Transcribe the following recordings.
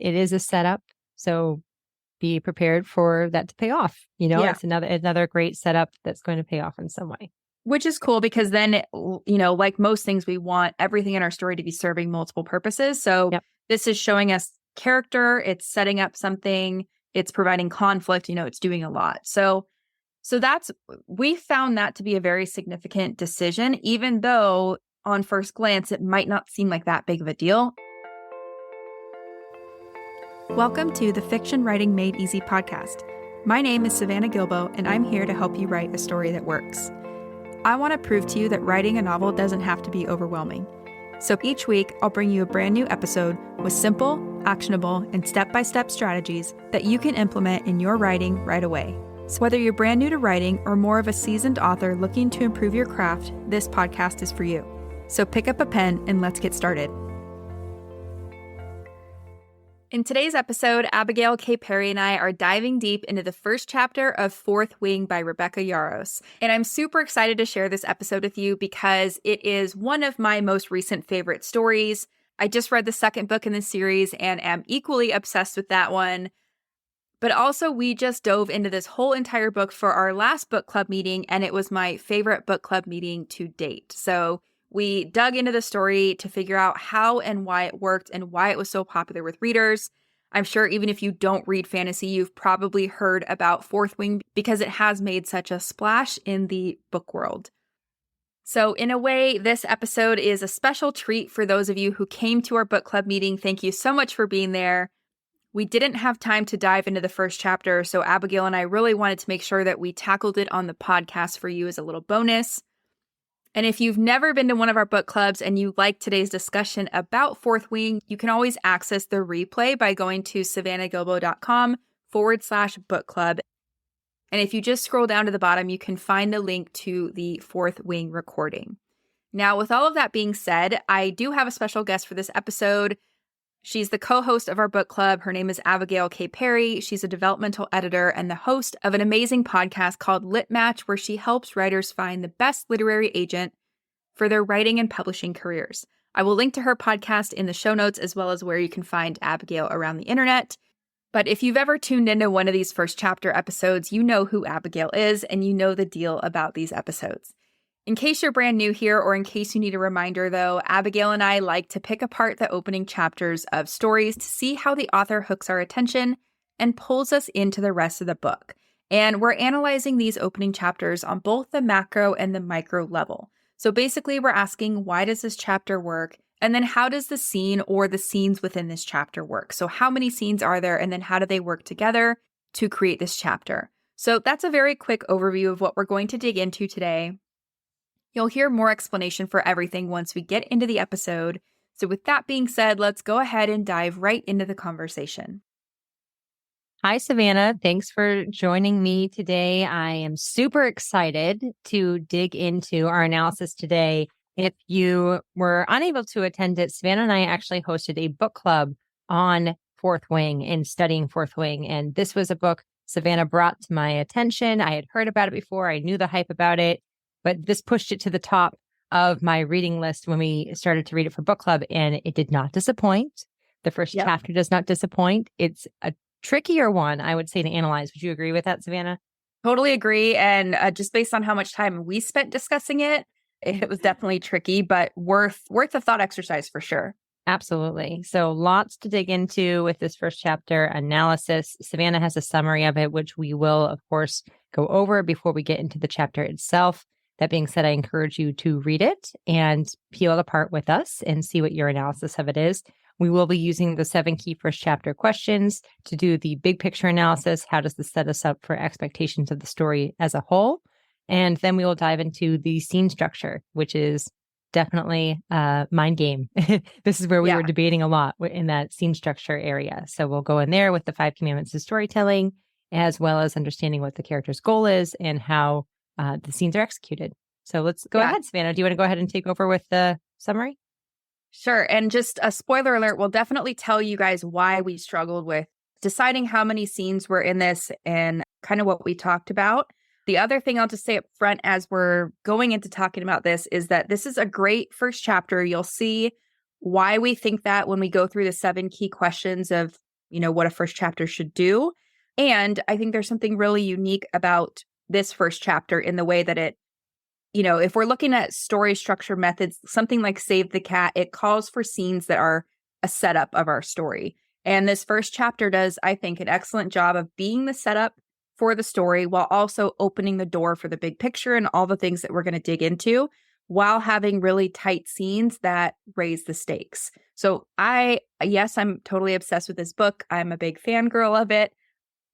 it is a setup. So be prepared for that to pay off. It's another great setup that's going to pay off in some way. Which is cool because then, like most things, we want everything in our story to be serving multiple purposes. So This is showing us character, it's setting up something, it's providing conflict, it's doing a lot. So we found that to be a very significant decision, even though on first glance, it might not seem like that big of a deal. Welcome to the Fiction Writing Made Easy podcast. My name is Savannah Gilbo, and I'm here to help you write a story that works. I want to prove to you that writing a novel doesn't have to be overwhelming. So each week, I'll bring you a brand new episode with simple, actionable, and step-by-step strategies that you can implement in your writing right away. So whether you're brand new to writing or more of a seasoned author looking to improve your craft, this podcast is for you. So pick up a pen and let's get started. In today's episode, Abigail K. Perry and I are diving deep into the first chapter of Fourth Wing by Rebecca Yaros. And I'm super excited to share this episode with you because it is one of my most recent favorite stories. I just read the second book in the series and am equally obsessed with that one. But also, we just dove into this whole entire book for our last book club meeting, and it was my favorite book club meeting to date. So we dug into the story to figure out how and why it worked and why it was so popular with readers. I'm sure even if you don't read fantasy, you've probably heard about Fourth Wing because it has made such a splash in the book world. So in a way, this episode is a special treat for those of you who came to our book club meeting. Thank you so much for being there. We didn't have time to dive into the first chapter, so Abigail and I really wanted to make sure that we tackled it on the podcast for you as a little bonus. And if you've never been to one of our book clubs and you like today's discussion about Fourth Wing, you can always access the replay by going to savannahgilbo.com/book club. And if you just scroll down to the bottom, you can find the link to the Fourth Wing recording. Now, with all of that being said, I do have a special guest for this episode. She's the co-host of our book club. Her name is Abigail K. Perry. She's a developmental editor and the host of an amazing podcast called Lit Match, where she helps writers find the best literary agent for their writing and publishing careers. I will link to her podcast in the show notes, as well as where you can find Abigail around the internet. But if you've ever tuned into one of these first chapter episodes, you know who Abigail is, and you know the deal about these episodes. In case you're brand new here, or in case you need a reminder though, Abigail and I like to pick apart the opening chapters of stories to see how the author hooks our attention and pulls us into the rest of the book. And we're analyzing these opening chapters on both the macro and the micro level. So basically we're asking, why does this chapter work? And then how does the scene or the scenes within this chapter work? So how many scenes are there? And then how do they work together to create this chapter? So that's a very quick overview of what we're going to dig into today. You'll hear more explanation for everything once we get into the episode. So with that being said, let's go ahead and dive right into the conversation. Hi, Savannah. Thanks for joining me today. I am super excited to dig into our analysis today. If you were unable to attend it, Savannah and I actually hosted a book club on Fourth Wing and studying Fourth Wing. And this was a book Savannah brought to my attention. I had heard about it before. I knew the hype about it. But this pushed it to the top of my reading list when we started to read it for book club, and it did not disappoint. The first chapter does not disappoint. It's a trickier one, I would say, to analyze. Would you agree with that, Savannah? Totally agree. And just based on how much time we spent discussing it, it was definitely tricky, but worth a thought exercise for sure. Absolutely. So lots to dig into with this first chapter analysis. Savannah has a summary of it, which we will, of course, go over before we get into the chapter itself. That being said, I encourage you to read it and peel it apart with us and see what your analysis of it is. We will be using the 7 key first chapter questions to do the big picture analysis. How does this set us up for expectations of the story as a whole? And then we will dive into the scene structure, which is definitely mind game. This is where we were debating a lot in that scene structure area. So we'll go in there with the 5 commandments of storytelling, as well as understanding what the character's goal is and how the scenes are executed. So let's go ahead, Savannah. Do you want to go ahead and take over with the summary? Sure. And just a spoiler alert, we'll definitely tell you guys why we struggled with deciding how many scenes were in this and kind of what we talked about. The other thing I'll just say up front as we're going into talking about this is that this is a great first chapter. You'll see why we think that when we go through the 7 key questions of what a first chapter should do. And I think there's something really unique about this first chapter in the way that it, if we're looking at story structure methods, something like Save the Cat, it calls for scenes that are a setup of our story. And this first chapter does, I think, an excellent job of being the setup for the story while also opening the door for the big picture and all the things that we're going to dig into while having really tight scenes that raise the stakes. So I'm totally obsessed with this book. I'm a big fangirl of it,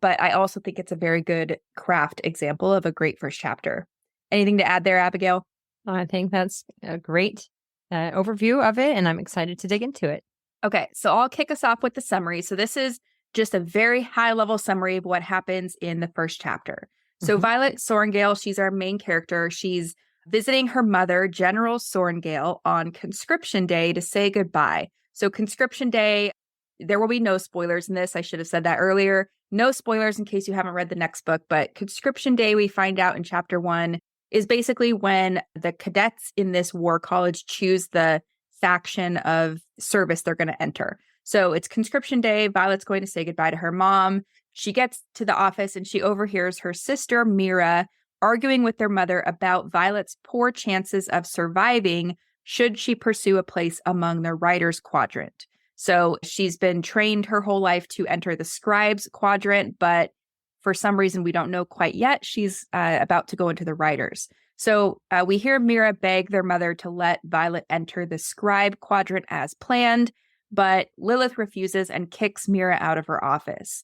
but I also think it's a very good craft example of a great first chapter. Anything to add there, Abigail? I think that's a great overview of it, and I'm excited to dig into it. Okay, so I'll kick us off with the summary. So this is just a very high-level summary of what happens in the first chapter. So Violet Sorrengail, she's our main character. She's visiting her mother, General Sorrengail, on conscription day to say goodbye. So conscription day, there will be no spoilers in this. I should have said that earlier. No spoilers in case you haven't read the next book, but conscription day, we find out in chapter 1, is basically when the cadets in this war college choose the faction of service they're going to enter. So it's conscription day. Violet's going to say goodbye to her mom. She gets to the office and she overhears her sister, Mira, arguing with their mother about Violet's poor chances of surviving should she pursue a place among the writers' quadrant. So she's been trained her whole life to enter the scribes quadrant, but for some reason we don't know quite yet, she's about to go into the writers. So we hear Mira beg their mother to let Violet enter the scribe quadrant as planned, but Lilith refuses and kicks Mira out of her office.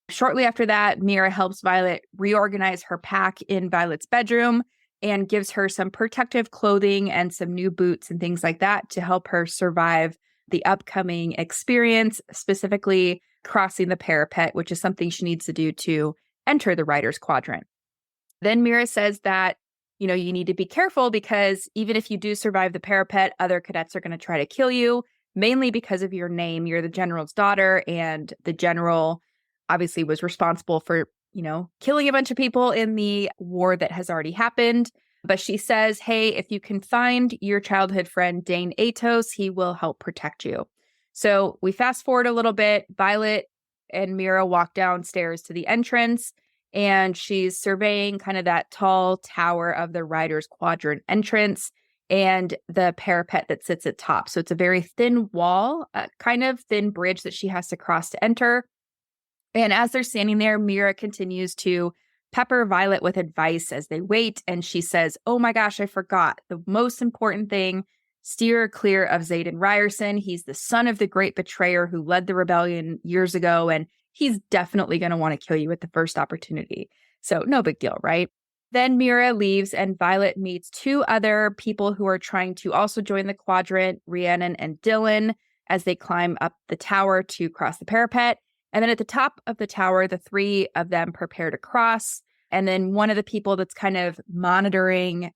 Shortly after that, Mira helps Violet reorganize her pack in Violet's bedroom and gives her some protective clothing and some new boots and things like that to help her survive the upcoming experience, specifically crossing the parapet, which is something she needs to do to enter the writer's quadrant. Then Mira says that, you need to be careful because even if you do survive the parapet, other cadets are going to try to kill you, mainly because of your name. You're the general's daughter, and the general obviously was responsible for, killing a bunch of people in the war that has already happened. But she says, hey, if you can find your childhood friend, Dane Atos, he will help protect you. So we fast forward a little bit. Violet and Mira walk downstairs to the entrance, and she's surveying kind of that tall tower of the writer's quadrant entrance and the parapet that sits at top. So it's a very thin wall, kind of thin bridge that she has to cross to enter. And as they're standing there, Mira continues to pepper Violet with advice as they wait. And she says, oh my gosh, I forgot. The most important thing, steer clear of Xaden Ryerson. He's the son of the great betrayer who led the rebellion years ago. And he's definitely going to want to kill you at the first opportunity. So no big deal, right? Then Mira leaves and Violet meets 2 other people who are trying to also join the quadrant, Rhiannon and Dylan, as they climb up the tower to cross the parapet. And then at the top of the tower, the 3 of them prepare to cross. And then one of the people that's kind of monitoring,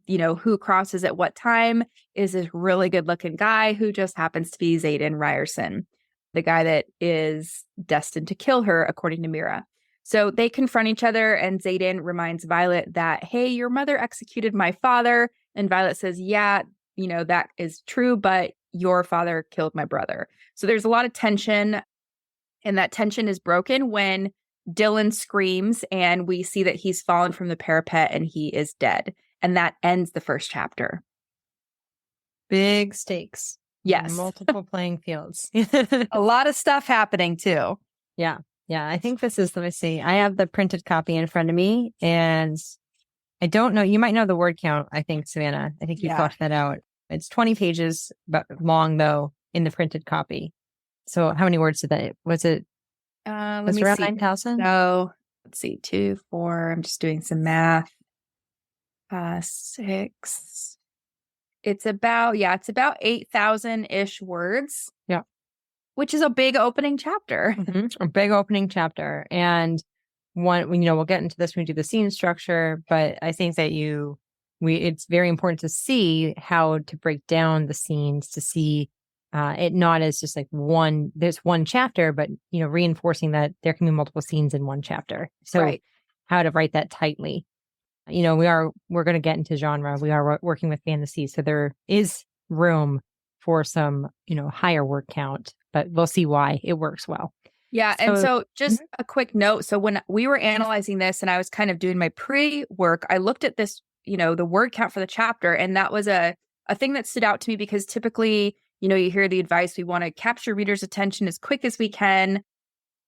who crosses at what time is this really good looking guy who just happens to be Xaden Ryerson, the guy that is destined to kill her, according to Mira. So they confront each other and Xaden reminds Violet that, hey, your mother executed my father. And Violet says, yeah, that is true, but your father killed my brother. So there's a lot of tension. And that tension is broken when Dylan screams and we see that he's fallen from the parapet and he is dead. And that ends the first chapter. Big stakes. Yes. Multiple playing fields. A lot of stuff happening too. Yeah. Yeah. I think this is, let me see. I have the printed copy in front of me and I don't know. You might know the word count, I think, Savannah. I think you thought that out. It's 20 pages long, though, in the printed copy. So how many words did that? Was it? Let me around see. 9,000? No, let's see. 2, 4. I'm just doing some math. 6. It's about 8,000-ish words. Yeah. Which is a big opening chapter. Mm-hmm. A big opening chapter. And we'll get into this when we do the scene structure, but I think that it's very important to see how to break down the scenes to see it not as just like there's one chapter, but, reinforcing that there can be multiple scenes in one chapter. So how to write that tightly. We're going to get into genre. We are working with fantasy. So there is room for some, higher word count, but we'll see why it works well. Yeah. And so just Mhm. a quick note. So when we were analyzing this and I was kind of doing my pre-work, I looked at this, the word count for the chapter. And that was a thing that stood out to me because typically, you hear the advice, we want to capture readers' attention as quick as we can.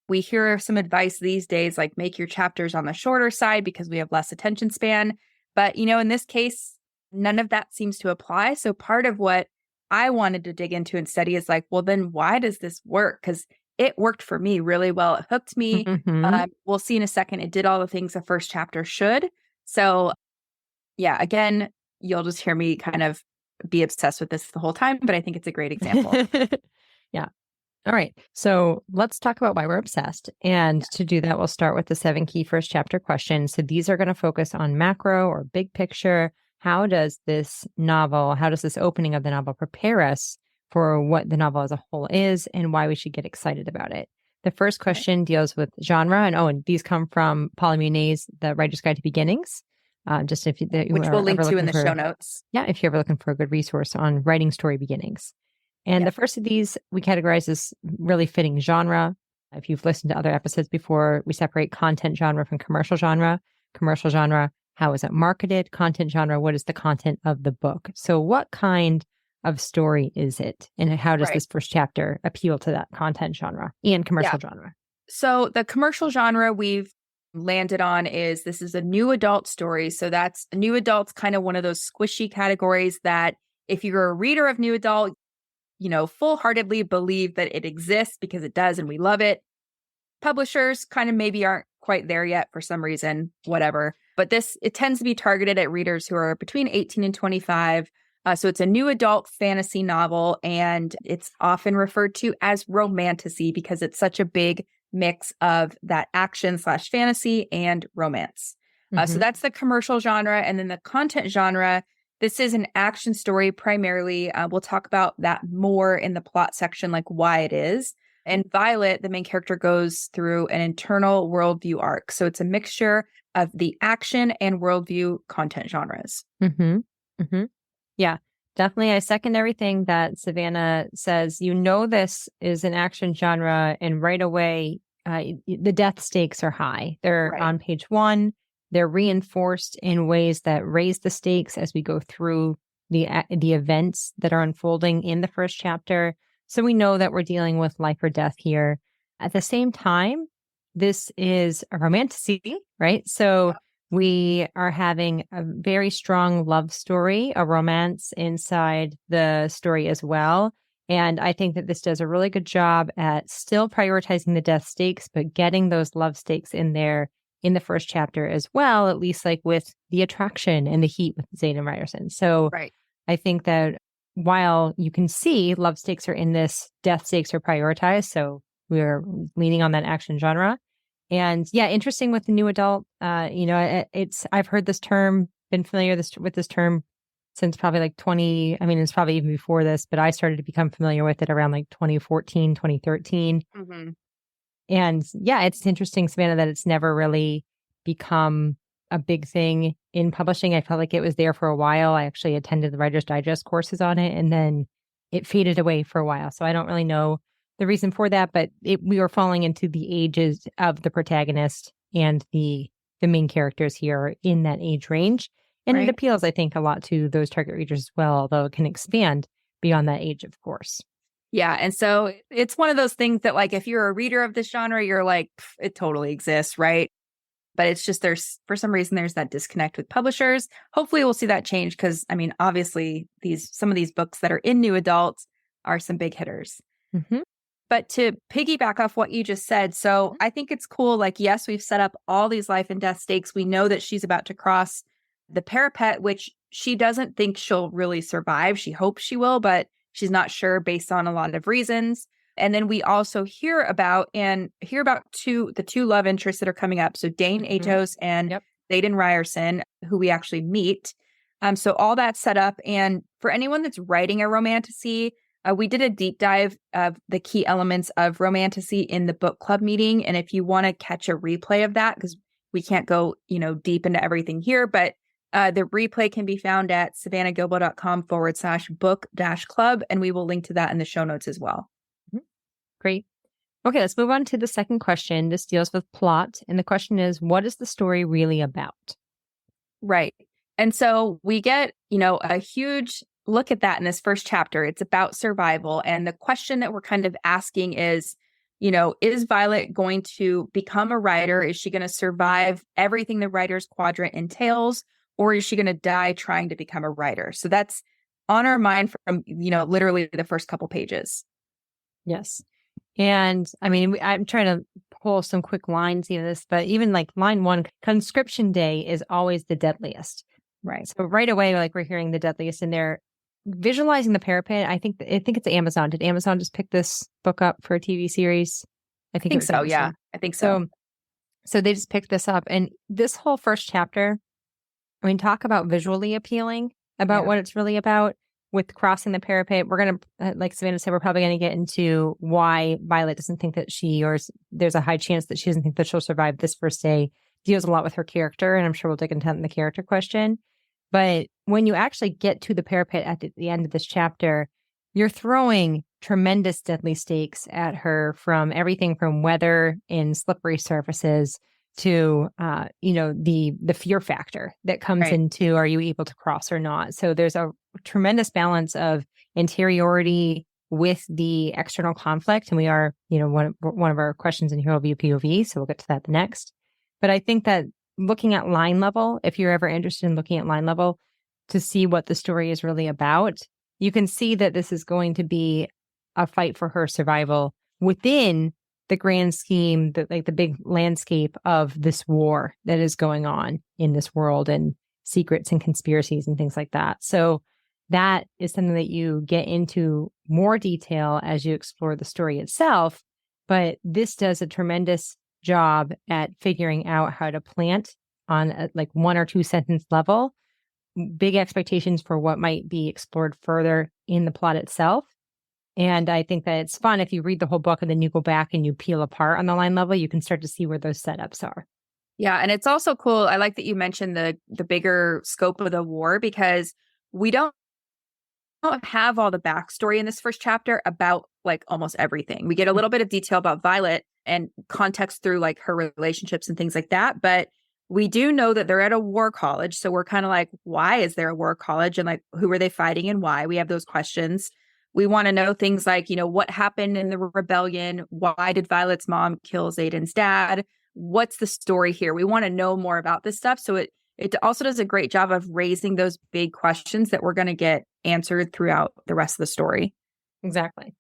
We hear some advice these days, like make your chapters on the shorter side because we have less attention span. But, in this case, none of that seems to apply. So part of what I wanted to dig into and study is like, well, then why does this work? Because it worked for me really well. It hooked me. Mhm. We'll see in a second. It did all the things the first chapter should. So yeah, again, you'll just hear me kind of be obsessed with this the whole time, but I think it's a great example. Yeah. All right. So let's talk about why we're obsessed. And to do that, we'll start with the 7 key first chapter questions. So these are going to focus on macro or big picture. How does this opening of the novel prepare us for what the novel as a whole is and why we should get excited about it? The first question deals with genre. And these come from Paula Muniz, The Writer's Guide to Beginnings. Just if you, Which we'll link to in the show notes. Yeah, if you're ever looking for a good resource on writing story beginnings. And the first of these we categorize as really fitting genre. If you've listened to other episodes before, we separate content genre from commercial genre. Commercial genre, how is it marketed? Content genre, what is the content of the book? So what kind of story is it? And how does this first chapter appeal to that content genre and commercial genre? So the commercial genre we've landed on is this is a new adult story. So that's new adult's kind of one of those squishy categories that if you're a reader of new adult, full-heartedly believe that it exists because it does and we love it. Publishers kind of maybe aren't quite there yet for some reason, whatever. But it tends to be targeted at readers who are between 18 and 25. So it's a new adult fantasy novel, and it's often referred to as romantasy because it's such a big mix of that action/fantasy and romance. So that's the commercial genre. And then the content genre, this is an action story primarily. We'll talk about that more in the plot section, like why it is. And Violet, the main character, goes through an internal worldview arc. So it's a mixture of the action and worldview content genres. Yeah, definitely. I second everything that Savannah says. This is an action genre, and right away, the death stakes are high. They're on page 1. They're reinforced in ways that raise the stakes as we go through the events that are unfolding in the first chapter. So we know that we're dealing with life or death here. At the same time, this is a romantasy, right? So we are having a very strong love story, a romance inside the story as well. And I think that this does a really good job at still prioritizing the death stakes, but getting those love stakes in there in the first chapter as well, at least like with the attraction and the heat with Zayd and Ryerson. So I think that while you can see love stakes are in this, death stakes are prioritized. So we're leaning on that action genre. And yeah, interesting with the new adult. I've heard this term, been familiar with this term since probably like it's probably even before this, but I started to become familiar with it around like 2014, 2013. And yeah, it's interesting, Savannah, that it's never really become a big thing in publishing. I felt like it was there for a while. I actually attended the Writer's Digest courses on it, and then it faded away for a while. So I don't really know the reason for that, but we were falling into the ages of the protagonist and the main characters here in that age range. And it appeals, I think, a lot to those target readers as well, although it can expand beyond that age, of course. Yeah. And so it's one of those things that, like, if you're a reader of this genre, you're like, it totally exists, right? But it's just for some reason, there's that disconnect with publishers. Hopefully we'll see that change because, obviously some of these books that are in new adults are some big hitters. But to piggyback off what you just said, so I think it's cool. Like, yes, we've set up all these life and death stakes. We know that she's about to cross the parapet, which she doesn't think she'll really survive. She hopes she will, but she's not sure based on a lot of reasons. And then we also hear about the two love interests that are coming up. So Dane Atos and Zayd Ryerson, who we actually meet. So all that's set up. And for anyone that's writing a romantasy, we did a deep dive of the key elements of romantasy in the book club meeting. And if you want to catch a replay of that, because we can't go, deep into everything here, but the replay can be found at savannahgilbo.com/book-club. And we will link to that in the show notes as well. Great. Okay, let's move on to the second question. This deals with plot. And the question is, what is the story really about? Right. And so we get, a huge look at that in this first chapter. It's about survival. And the question that we're kind of asking is, is Violet going to become a writer? Is she going to survive everything the writer's quadrant entails? Or is she going to die trying to become a writer? So that's on our mind from, literally the first couple pages. Yes. And I mean, I'm trying to pull some quick lines of this, but even like line 1, conscription day is always the deadliest. Right. So right away, like we're hearing the deadliest in there. Visualizing the parapet, I think it's Amazon. Did Amazon just pick this book up for a TV series? I think so. Amazon. Yeah, I think so. So they just picked this up. And this whole first chapter, I mean, talk about visually appealing about what it's really about with crossing the parapet. We're going to, like Savannah said, we're probably going to get into why Violet doesn't think that there's a high chance that she doesn't think that she'll survive this first day. Deals a lot with her character, and I'm sure we'll dig into that in the character question. But when you actually get to the parapet at the end of this chapter, you're throwing tremendous deadly stakes at her, from everything from weather in slippery surfaces to, the fear factor that comes into, are you able to cross or not? So there's a tremendous balance of interiority with the external conflict. And we are, one of our questions in Hero View POV. So we'll get to that next. But I think that looking at line level, if you're ever interested in looking at line level to see what the story is really about, you can see that this is going to be a fight for her survival within the grand scheme, the big landscape of this war that is going on in this world, and secrets and conspiracies and things like that. So that is something that you get into more detail as you explore the story itself. But this does a tremendous job at figuring out how to plant on a 1 or 2 sentence level big expectations for what might be explored further in the plot itself. And I think that it's fun if you read the whole book and then you go back and you peel apart on the line level, you can start to see where those setups are. Yeah, and it's also cool. I like that you mentioned the bigger scope of the war, because we don't have all the backstory in this first chapter about almost everything. We get a little bit of detail about Violet and context through her relationships and things like that. But we do know that they're at a war college. So we're kind of why is there a war college, and who are they fighting and why? We have those questions. We want to know things like, what happened in the rebellion? Why did Violet's mom kill Xaden's dad? What's the story here? We want to know more about this stuff. So it also does a great job of raising those big questions that we're going to get answered throughout the rest of the story. Exactly.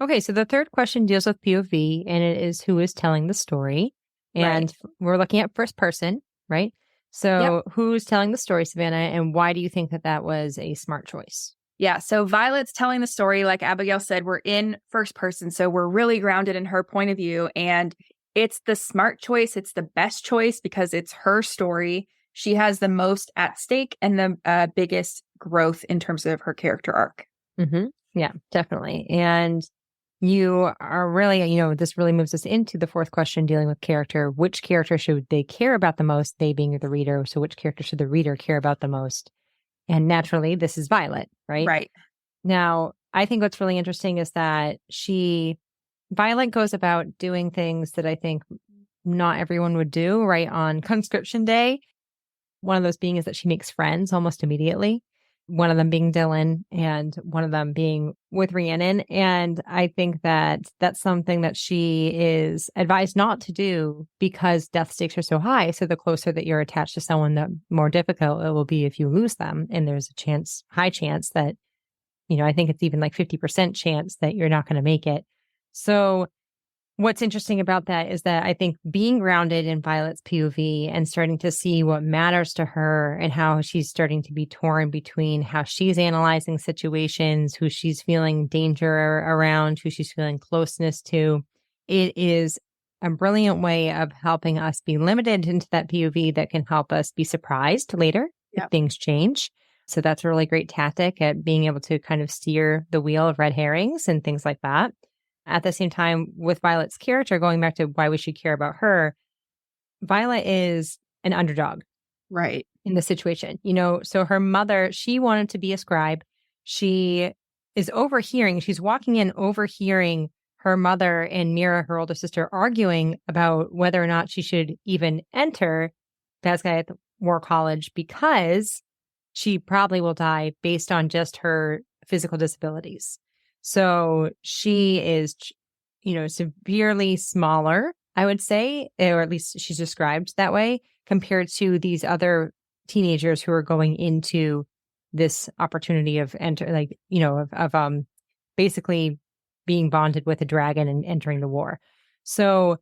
Okay, so the third question deals with POV, and it is who is telling the story. And we're looking at first person, right? So who's telling the story, Savannah, and why do you think that was a smart choice? Yeah, so Violet's telling the story. Like Abigail said, we're in first person, so we're really grounded in her point of view. And it's the smart choice. It's the best choice because it's her story. She has the most at stake and the biggest growth in terms of her character arc. Mm-hmm. Yeah, definitely. And you are really, this really moves us into the fourth question dealing with character. Which character should they care about the most? They being the reader. So which character should the reader care about the most? And naturally, this is Violet, right? Right. Now, I think what's really interesting is that Violet goes about doing things that I think not everyone would do, right? On conscription day. One of those being is that she makes friends almost immediately. One of them being Dylan and one of them being with Rhiannon. And I think that that's something that she is advised not to do because death stakes are so high. So the closer that you're attached to someone, the more difficult it will be if you lose them. And there's a high chance that, I think it's even 50% chance that you're not going to make it. So what's interesting about that is that I think being grounded in Violet's POV and starting to see what matters to her and how she's starting to be torn between how she's analyzing situations, who she's feeling danger around, who she's feeling closeness to, it is a brilliant way of helping us be limited into that POV that can help us be surprised later if things change. So that's a really great tactic at being able to kind of steer the wheel of red herrings and things like that. At the same time, with Violet's character, going back to why we should care about her, Violet is an underdog. Right. In the situation. So her mother, she wanted to be a scribe. She is she's walking in, overhearing her mother and Mira, her older sister, arguing about whether or not she should even enter Basquiat War College because she probably will die based on just her physical disabilities. So she is, severely smaller, I would say, or at least she's described that way, compared to these other teenagers who are going into this opportunity of basically being bonded with a dragon and entering the war. So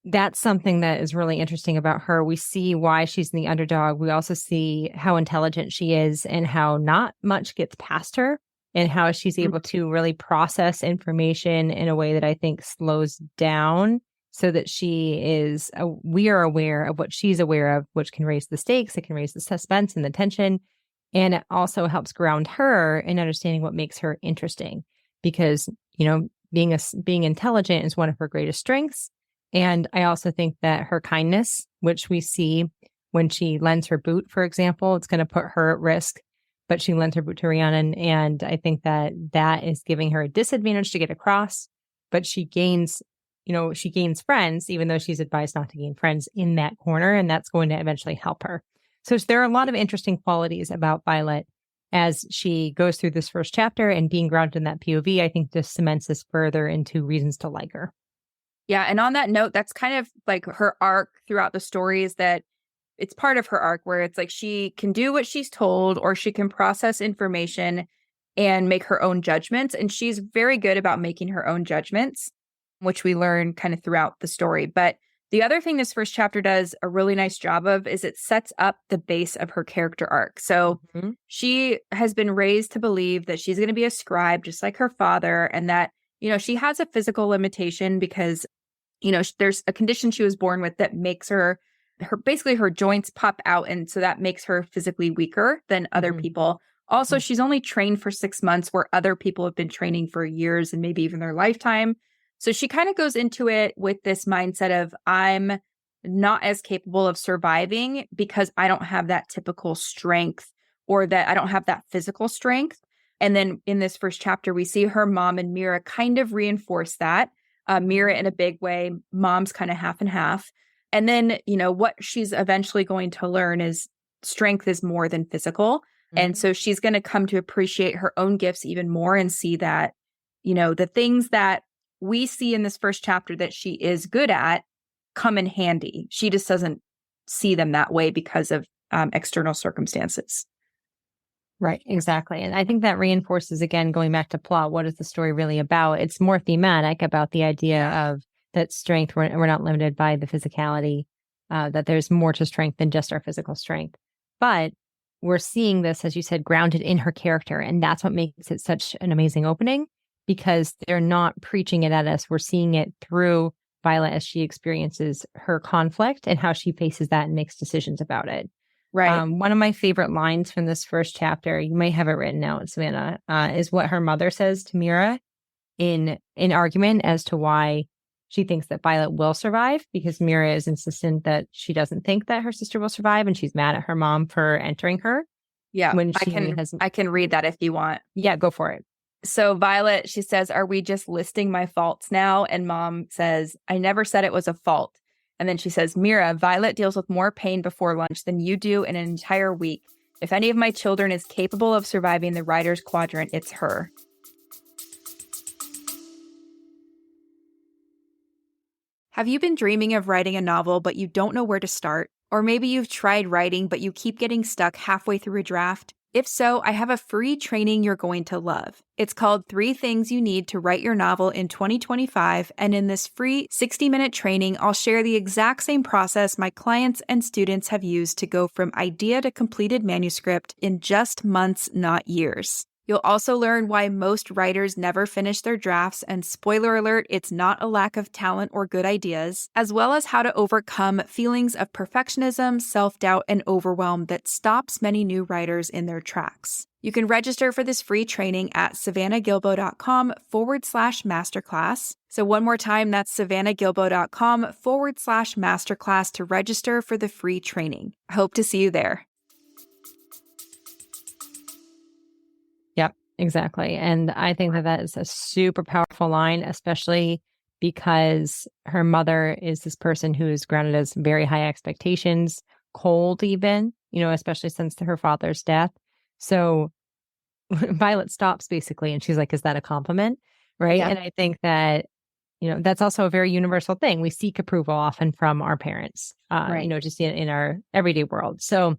that's something that is really interesting about her. We see why she's the underdog. We also see how intelligent she is and how not much gets past her and how she's able to really process information in a way that I think slows down so that we are aware of what she's aware of, which can raise the stakes. It can raise the suspense and the tension. And it also helps ground her in understanding what makes her interesting because, being intelligent is one of her greatest strengths. And I also think that her kindness, which we see when she lends her boot, for example, it's going to put her at risk, but she lends her boot to Rhiannon. And I think that is giving her a disadvantage to get across, but she gains friends, even though she's advised not to gain friends in that corner. And that's going to eventually help her. So there are a lot of interesting qualities about Violet as she goes through this first chapter, and being grounded in that POV, I think just cements us further into reasons to like her. Yeah. And on that note, that's kind of like her arc throughout the story, is that it's part of her arc where it's like she can do what she's told, or she can process information and make her own judgments. And she's very good about making her own judgments, which we learn kind of throughout the story. But the other thing this first chapter does a really nice job of is it sets up the base of her character arc. So she has been raised to believe that she's going to be a scribe, just like her father, and that, she has a physical limitation because, there's a condition she was born with that makes her joints pop out. And so that makes her physically weaker than other people. Also, she's only trained for 6 months where other people have been training for years and maybe even their lifetime. So she kind of goes into it with this mindset of, I'm not as capable of surviving because I don't have that typical strength, or that I don't have that physical strength. And then in this first chapter, we see her mom and Mira kind of reinforce that. Mira in a big way, mom's kind of half and half. And then, what she's eventually going to learn is strength is more than physical. And so she's going to come to appreciate her own gifts even more and see that, the things that we see in this first chapter that she is good at come in handy. She just doesn't see them that way because of external circumstances. Right, exactly. And I think that reinforces, again, going back to plot, what is the story really about? It's more thematic about the idea of that strength, we're not limited by the physicality, that there's more to strength than just our physical strength. But we're seeing this, as you said, grounded in her character. And that's what makes it such an amazing opening, because they're not preaching it at us. We're seeing it through Violet as she experiences her conflict and how she faces that and makes decisions about it. Right. One of my favorite lines from this first chapter, you may have it written out, Savannah, is what her mother says to Mira in argument as to why she thinks that Violet will survive, because Mira is insistent that she doesn't think that her sister will survive, and she's mad at her mom for entering her. Yeah, I can read that if you want. Yeah, go for it. So Violet, she says, "Are we just listing my faults now?" And mom says, "I never said it was a fault." And then she says, "Mira, Violet deals with more pain before lunch than you do in an entire week. If any of my children is capable of surviving the writer's quadrant, it's her." Have you been dreaming of writing a novel, but you don't know where to start? Or maybe you've tried writing, but you keep getting stuck halfway through a draft? If so, I have a free training you're going to love. It's called 3 Things You Need to Write Your Novel in 2025, and in this free 60-minute training, I'll share the exact same process my clients and students have used to go from idea to completed manuscript in just months, not years. You'll also learn why most writers never finish their drafts, and spoiler alert, it's not a lack of talent or good ideas, as well as how to overcome feelings of perfectionism, self-doubt, and overwhelm that stops many new writers in their tracks. You can register for this free training at savannahgilbo.com/masterclass. So one more time, that's savannahgilbo.com/masterclass to register for the free training. I hope to see you there. Exactly. And I think that is a super powerful line, especially because her mother is this person who is grounded as very high expectations, cold even, especially since her father's death. So Violet stops basically and she's like, is that a compliment? Right. Yeah. And I think that, that's also a very universal thing. We seek approval often from our parents, Right. just in our everyday world. So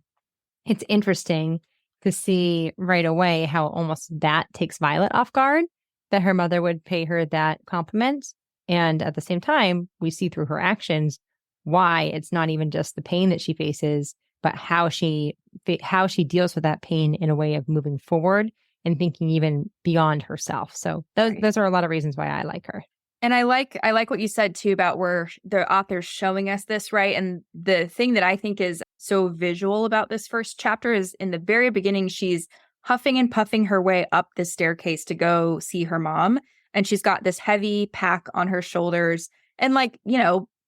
it's interesting to see right away how almost that takes Violet off guard, that her mother would pay her that compliment. And at the same time, we see through her actions why it's not even just the pain that she faces, but how she deals with that pain in a way of moving forward and thinking even beyond herself. So those are a lot of reasons why I like her. And I like what you said too about where the author's showing us this, right? And the thing that I think is so visual about this first chapter is in the very beginning, she's huffing and puffing her way up the staircase to go see her mom. And she's got this heavy pack on her shoulders. And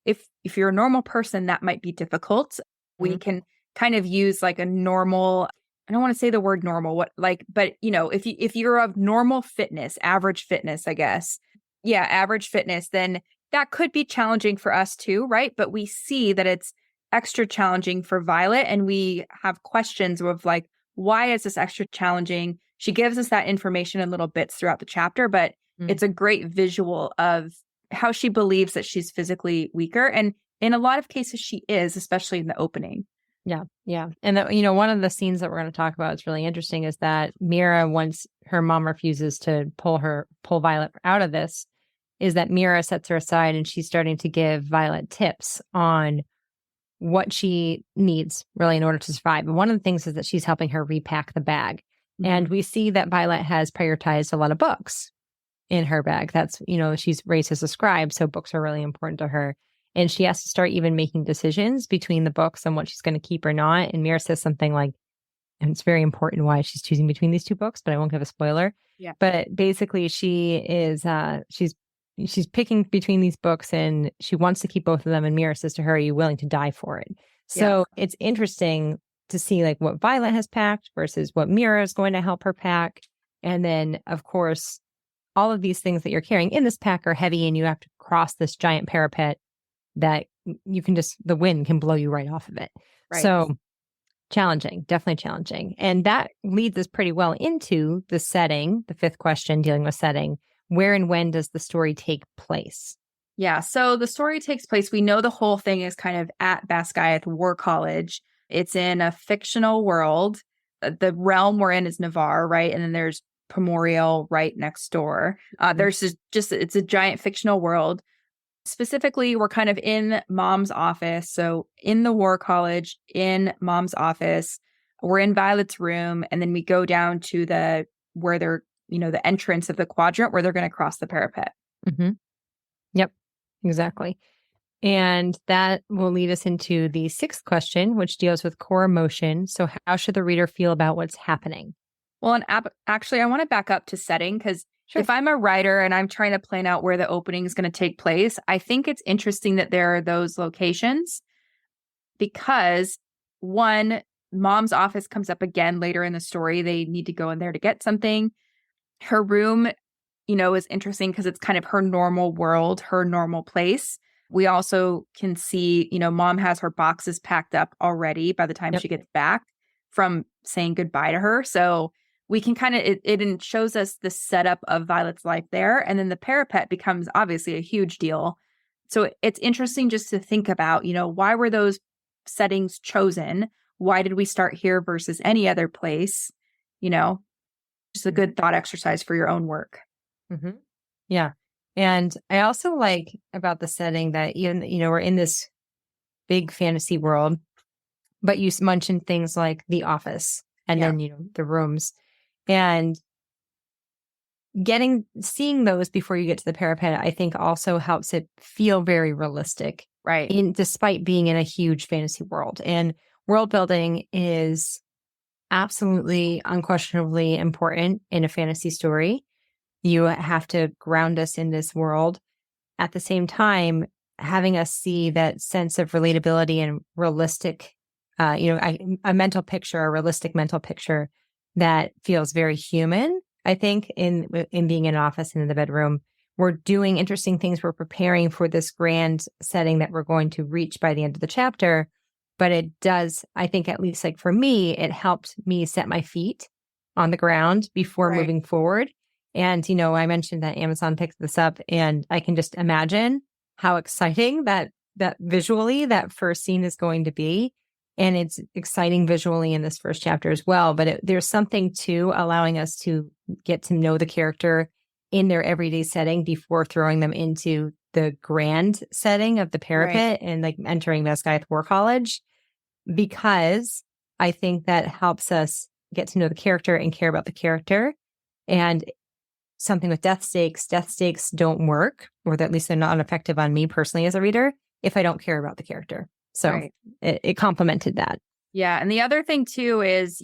if you're a normal person, that might be difficult. Mm-hmm. We can kind of use like a normal, I don't want to say the word normal, but if you're of normal fitness, average fitness, I guess. Yeah, average fitness, then that could be challenging for us too, right? But we see that it's extra challenging for Violet, and we have questions of like, why is this extra challenging? She gives us that information in little bits throughout the chapter, but it's a great visual of how she believes that she's physically weaker. And in a lot of cases, she is, especially in the opening. Yeah. Yeah. And one of the scenes that we're going to talk about is really interesting is that Mira, once her mom refuses to pull Violet out of this, is that Mira sets her aside and she's starting to give Violet tips on what she needs really in order to survive. And one of the things is that she's helping her repack the bag. Mm-hmm. And we see that Violet has prioritized a lot of books in her bag. That's, she's raised as a scribe, so books are really important to her. And she has to start even making decisions between the books and what she's going to keep or not. And Mira says something like, and it's very important why she's choosing between these two books, but I won't give a spoiler. Yeah. But basically she is, she's picking between these books and she wants to keep both of them. And Mira says to her, are you willing to die for it? So It's interesting to see like what Violet has packed versus what Mira is going to help her pack. And then of course, all of these things that you're carrying in this pack are heavy and you have to cross this giant parapet that you can the wind can blow you right off of it. Right. So challenging, definitely challenging. And that leads us pretty well into the setting, the fifth question dealing with setting. Where and when does the story take place? Yeah, so the story takes place, we know the whole thing is kind of at Basgiath War College. It's in a fictional world. The realm we're in is Navarre, right? And then there's Primorial right next door. There's it's a giant fictional world. Specifically, we're kind of in Mom's office. So in the War College, in Mom's office, we're in Violet's room, and then we go down to the entrance of the quadrant where they're going to cross the parapet. Mm-hmm. Yep, exactly. And that will lead us into the sixth question, which deals with core emotion. So how should the reader feel about what's happening? Well, and actually, I want to back up to setting because if I'm a writer and I'm trying to plan out where the opening is going to take place, I think it's interesting that there are those locations because one, Mom's office comes up again later in the story. They need to go in there to get something. Her room, is interesting because it's kind of her normal world, her normal place. We also can see, Mom has her boxes packed up already by the time she gets back from saying goodbye to her. So we can kind of, it shows us the setup of Violet's life there. And then the parapet becomes obviously a huge deal. So it's interesting just to think about, why were those settings chosen? Why did we start here versus any other place? Just a good thought exercise for your own work. Mm-hmm. Yeah. And I also like about the setting that even, we're in this big fantasy world, but you mentioned things like the office and then, the rooms, and seeing those before you get to the parapet, I think also helps it feel very realistic, right? Despite being in a huge fantasy world. And world building is absolutely, unquestionably important in a fantasy story. You have to ground us in this world. At the same time, having us see that sense of relatability and realistic, a mental picture, a realistic mental picture that feels very human I think in being in an office and in the bedroom, we're doing interesting things. We're preparing for this grand setting that we're going to reach by the end of the chapter. But it does, I think, at least like for me, it helped me set my feet on the ground before moving forward. And, I mentioned that Amazon picked this up, and I can just imagine how exciting that visually that first scene is going to be. And it's exciting visually in this first chapter as well. But there's something to allowing us to get to know the character in their everyday setting before throwing them into the grand setting of the parapet and like entering Mescaith War College, because I think that helps us get to know the character and care about the character. And something with death stakes don't work, or at least they're not effective on me personally as a reader, if I don't care about the character. So it complemented that. Yeah. And the other thing too is,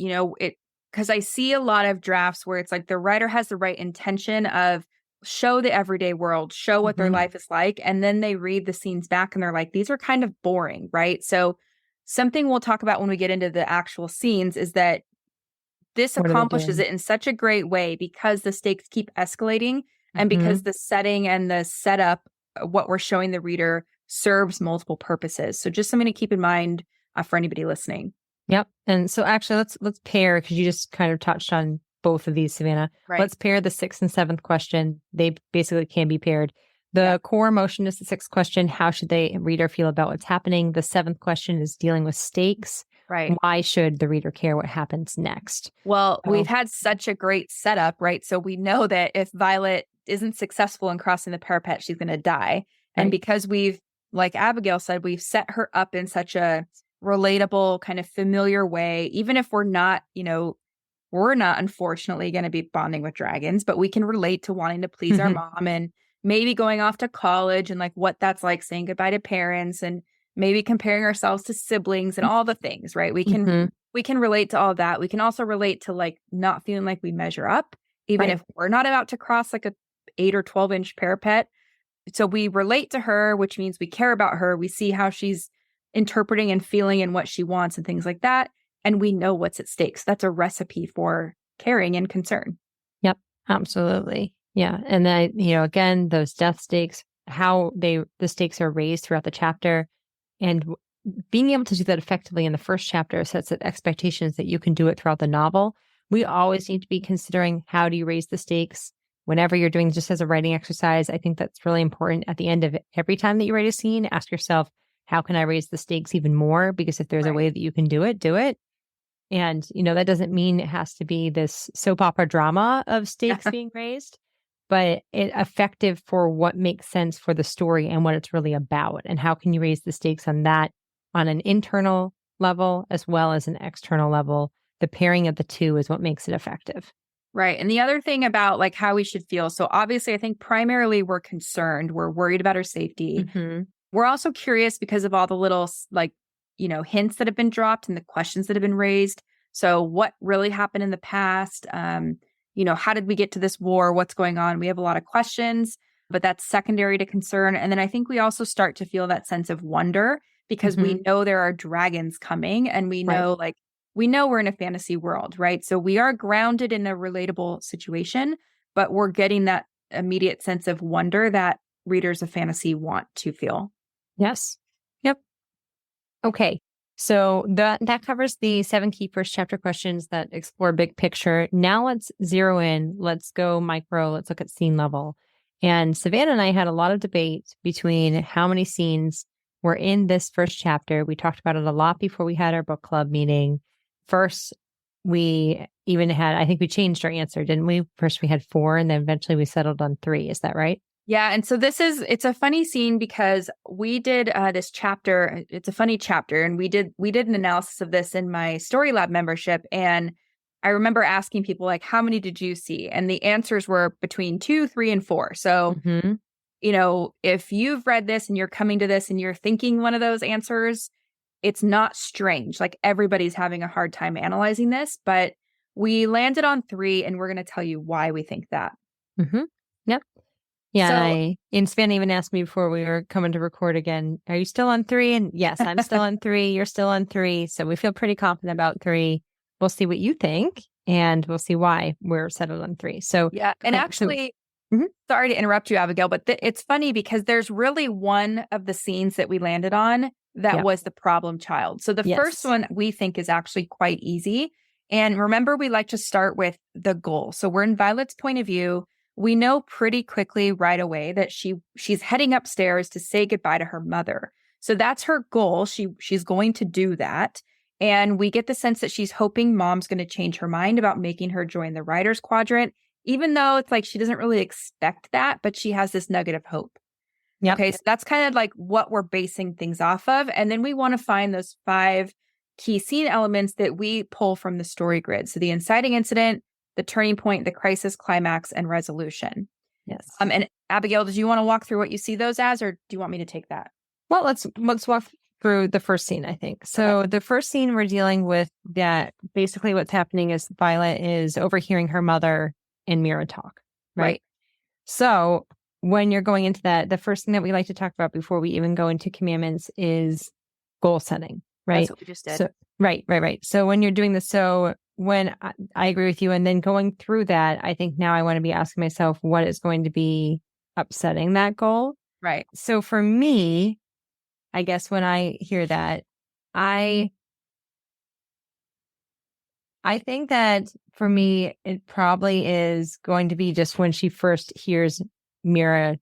because I see a lot of drafts where it's like the writer has the right intention of show the everyday world, show what their life is like. And then they read the scenes back and they're like, these are kind of boring, right? So something we'll talk about when we get into the actual scenes is that this accomplishes it in such a great way because the stakes keep escalating and because the setting and the setup, what we're showing the reader, serves multiple purposes. So just something to keep in mind for anybody listening. Yep. And so actually let's pair, because you just kind of touched on both of these, Savannah. Let's pair the 6th and 7th question. They basically can be paired. The core emotion is the 6th question. How should the reader feel about what's happening? The 7th question is dealing with stakes. Right. Why should the reader care what happens next? Well, we've had such a great setup, right? So we know that if Violet isn't successful in crossing the parapet, she's going to die. And because we've, like Abigail said, we've set her up in such a relatable, kind of familiar way, even if we're not unfortunately going to be bonding with dragons, but we can relate to wanting to please our mom and maybe going off to college and like what that's like, saying goodbye to parents and maybe comparing ourselves to siblings and all the things, right? We can relate to all that. We can also relate to like not feeling like we measure up, even if we're not about to cross like a 8 or 12-inch parapet. So we relate to her, which means we care about her. We see how she's interpreting and feeling and what she wants and things like that. And we know what's at stake. So that's a recipe for caring and concern. Yep, absolutely. Yeah. And then, again, those death stakes, how the stakes are raised throughout the chapter, and being able to do that effectively in the first chapter sets expectations that you can do it throughout the novel. We always need to be considering, how do you raise the stakes whenever you're doing just as a writing exercise. I think that's really important. At the end of every time that you write a scene, ask yourself, how can I raise the stakes even more? Because if there's a way that you can do it, do it. And, that doesn't mean it has to be this soap opera drama of stakes being raised, but it effective for what makes sense for the story and what it's really about. And how can you raise the stakes on that, on an internal level as well as an external level? The pairing of the two is what makes it effective. Right. And the other thing about like how we should feel. So obviously, I think primarily we're concerned. We're worried about her safety. We're also curious because of all the little hints that have been dropped and the questions that have been raised. So what really happened in the past? How did we get to this war? What's going on? We have a lot of questions, but that's secondary to concern. And then I think we also start to feel that sense of wonder because we know there are dragons coming, and we know we're in a fantasy world, right? So we are grounded in a relatable situation, but we're getting that immediate sense of wonder that readers of fantasy want to feel. Yes. Yep. Okay. So that covers the 7 key first chapter questions that explore big picture. Now let's zero in. Let's go micro. Let's look at scene level. And Savannah and I had a lot of debate between how many scenes were in this first chapter. We talked about it a lot before we had our book club meeting. First, we even had, I think we changed our answer, didn't we? First we had 4, and then eventually we settled on 3. Is that right? Yeah. And so it's a funny scene because we did this chapter. It's a funny chapter. And we did an analysis of this in my Story Lab membership. And I remember asking people like, how many did you see? And the answers were between 2, 3, and 4. So, if you've read this and you're coming to this and you're thinking one of those answers, it's not strange. Like everybody's having a hard time analyzing this, but we landed on 3, and we're going to tell you why we think that. Yep. Yeah, and Savannah even asked me before we were coming to record again, are you still on 3? And yes, I'm still on 3. You're still on 3. So we feel pretty confident about 3. We'll see what you think. And we'll see why we're settled on 3. So yeah. And actually, sorry to interrupt you, Abigail, but it's funny because there's really one of the scenes that we landed on that was the problem child. So the first one we think is actually quite easy. And remember, we like to start with the goal. So we're in Violet's point of view. We know pretty quickly right away that she's heading upstairs to say goodbye to her mother. So that's her goal. She's going to do that. And we get the sense that she's hoping mom's going to change her mind about making her join the writer's quadrant, even though it's like she doesn't really expect that, but she has this nugget of hope. Yep. Okay, so that's kind of like what we're basing things off of. And then we want to find those 5 key scene elements that we pull from the story grid. So the inciting incident, the turning point, the crisis, climax, and resolution. Yes. And Abigail, did you want to walk through what you see those as, or do you want me to take that? Well, let's walk through the first scene, I think. So the first scene we're dealing with that basically what's happening is Violet is overhearing her mother and Mira talk, right? So when you're going into that, the first thing that we like to talk about before we even go into commandments is goal setting, right? That's what we just did. So, right. So when you're doing this, so when I agree with you, and then going through that, I think now I want to be asking myself what is going to be upsetting that goal. Right. So for me, I guess when I hear that, I think that for me, it probably is going to be just when she first hears Mira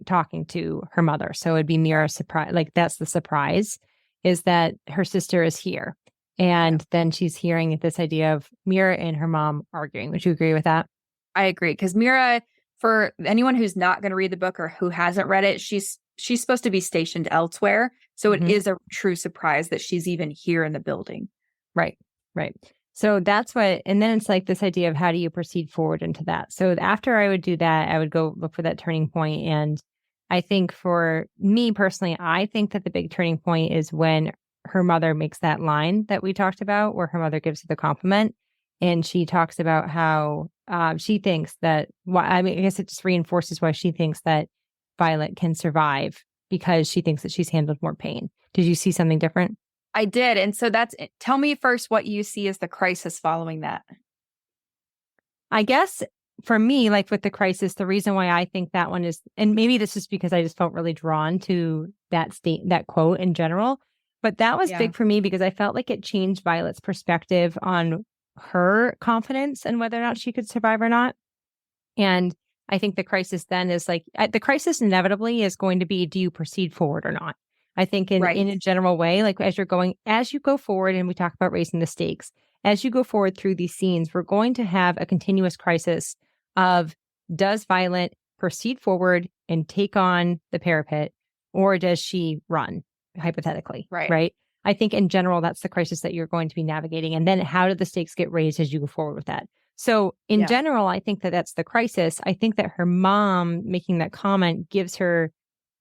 talking to her mother. So it'd be Mira's surprise. Like that's the surprise, is that her sister is here. And then she's hearing this idea of Mira and her mom arguing. Would you agree with that? I agree. Because Mira, for anyone who's not going to read the book or who hasn't read it, she's supposed to be stationed elsewhere. So it is a true surprise that she's even here in the building. Right. So that's what, and then it's like this idea of how do you proceed forward into that? So after I would do that, I would go look for that turning point. And I think for me personally, I think that the big turning point is when her mother makes that line that we talked about, where her mother gives her the compliment. And she talks about how she thinks that, I guess it just reinforces why she thinks that Violet can survive, because she thinks that she's handled more pain. Did you see something different? I did. And so tell me first what you see as the crisis following that. I guess for me, like with the crisis, the reason why I think that one is, and maybe this is because I just felt really drawn to that quote in general, but that was big for me because I felt like it changed Violet's perspective on her confidence and whether or not she could survive or not. And I think the crisis then is like, the crisis inevitably is going to be, do you proceed forward or not? I think in a general way, like as you go forward, and we talk about raising the stakes, as you go forward through these scenes, we're going to have a continuous crisis of, does Violet proceed forward and take on the parapet, or does she run, hypothetically? Right. I think in general, that's the crisis that you're going to be navigating. And then how do the stakes get raised as you go forward with that? So in general, I think that that's the crisis. I think that her mom making that comment gives her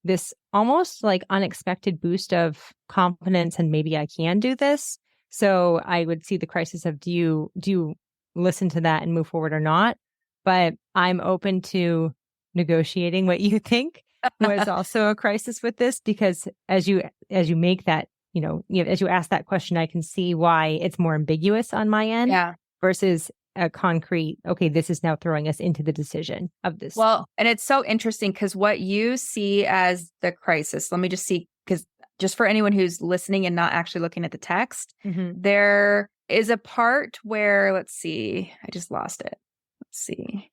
this almost like unexpected boost of confidence, and maybe I can do this. So I would see the crisis of, do you listen to that and move forward or not? But I'm open to negotiating what you think was also a crisis with this, because as you make that, as you ask that question, I can see why it's more ambiguous on my end versus a concrete, okay, this is now throwing us into the decision of this. Well, and it's so interesting because what you see as the crisis, let me just see, because just for anyone who's listening and not actually looking at the text, there is a part where, let's see, I just lost it. Let's see.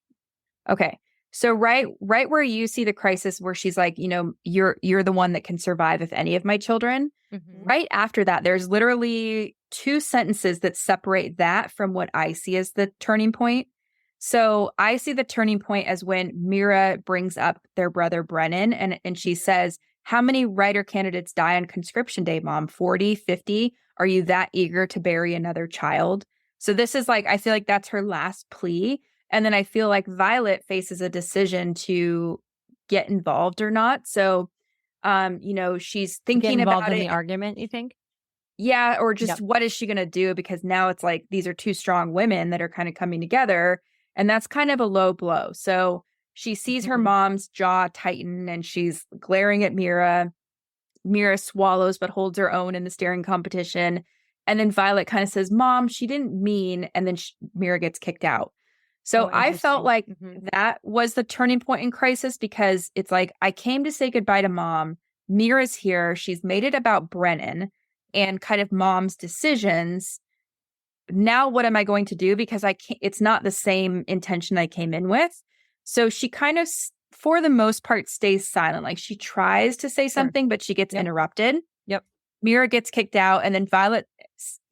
Okay. So right where you see the crisis where she's like, you're the one that can survive if any of my children. Right after that, there's literally 2 sentences that separate that from what I see as the turning point. So I see the turning point as when Mira brings up their brother Brennan, and she says, how many writer candidates die on conscription day, Mom? 40, 50? Are you that eager to bury another child? So this is like, I feel like that's her last plea. And then I feel like Violet faces a decision to get involved or not. So, she's thinking about in the argument, you think? Yeah. Or just what is she going to do? Because now it's like, these are 2 strong women that are kind of coming together. And that's kind of a low blow. So she sees her mom's jaw tighten and she's glaring at Mira. Mira swallows, but holds her own in the staring competition. And then Violet kind of says, Mom, she didn't mean, and then Mira gets kicked out. So I felt like that was the turning point in Crisis, because it's like, I came to say goodbye to Mom. Mira's here. She's made it about Brennan and kind of Mom's decisions. Now what am I going to do? Because it's not the same intention I came in with. So she kind of, for the most part, stays silent. Like, she tries to say something, but she gets interrupted. Yep. Mira gets kicked out, and then Violet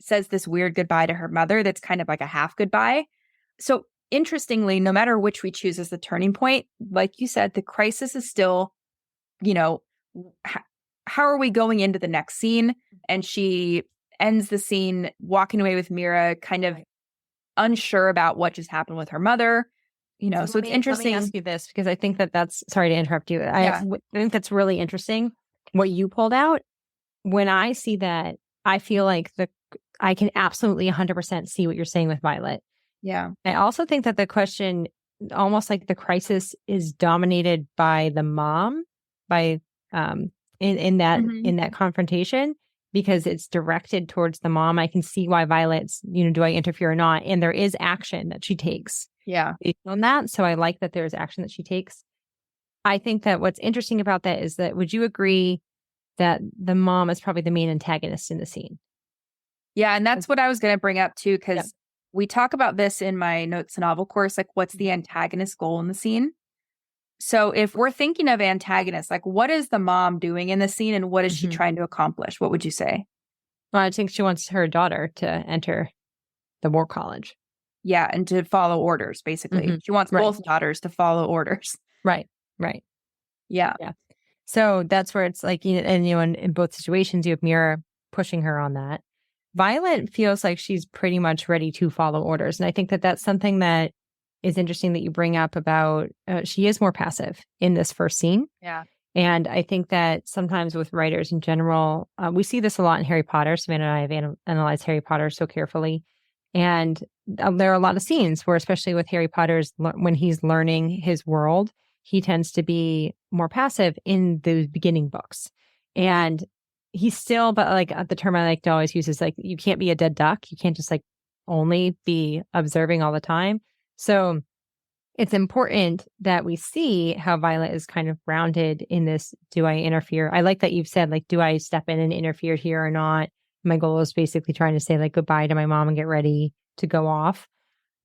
says this weird goodbye to her mother that's kind of like a half goodbye. So interestingly, no matter which we choose as the turning point, like you said, the crisis is still, how are we going into the next scene? And she ends the scene walking away with Mira kind of unsure about what just happened with her mother. So it's interesting. Let me ask you this, because I think that's, sorry to interrupt you. I think that's really interesting what you pulled out. When I see that, I feel like I can absolutely 100% see what you're saying with Violet. Yeah. I also think that the question, almost like the crisis, is dominated by the mom, by in that confrontation, because it's directed towards the mom. I can see why Violet's, do I interfere or not? And there is action that she takes. Yeah. On that. So I like that there's action that she takes. I think that what's interesting about that is that, would you agree that the mom is probably the main antagonist in the scene? Yeah. And that's what I was going to bring up too, because we talk about this in my notes to novel course, like, what's the antagonist goal in the scene? So if we're thinking of antagonists, like, what is the mom doing in the scene, and what is she trying to accomplish? What would you say? Well, I think she wants her daughter to enter the war college. Yeah, and to follow orders, basically. She wants both daughters to follow orders. Right. Yeah. So that's where it's like, in both situations, you have Mira pushing her on that. Violet feels like she's pretty much ready to follow orders. And I think that that's something that is interesting that you bring up about, she is more passive in this first scene. Yeah. And I think that sometimes with writers in general, we see this a lot in Harry Potter. Savannah and I have analyzed Harry Potter so carefully. And there are a lot of scenes where, especially with Harry Potter's, when he's learning his world, he tends to be more passive in the beginning books. And he's still, but like the term I like to always use is like, you can't be a dead duck. You can't just like only be observing all the time. So it's important that we see how Violet is kind of grounded in this. Do I interfere? I like that you've said, like, do I step in and interfere here or not? My goal is basically trying to say like goodbye to my mom and get ready to go off.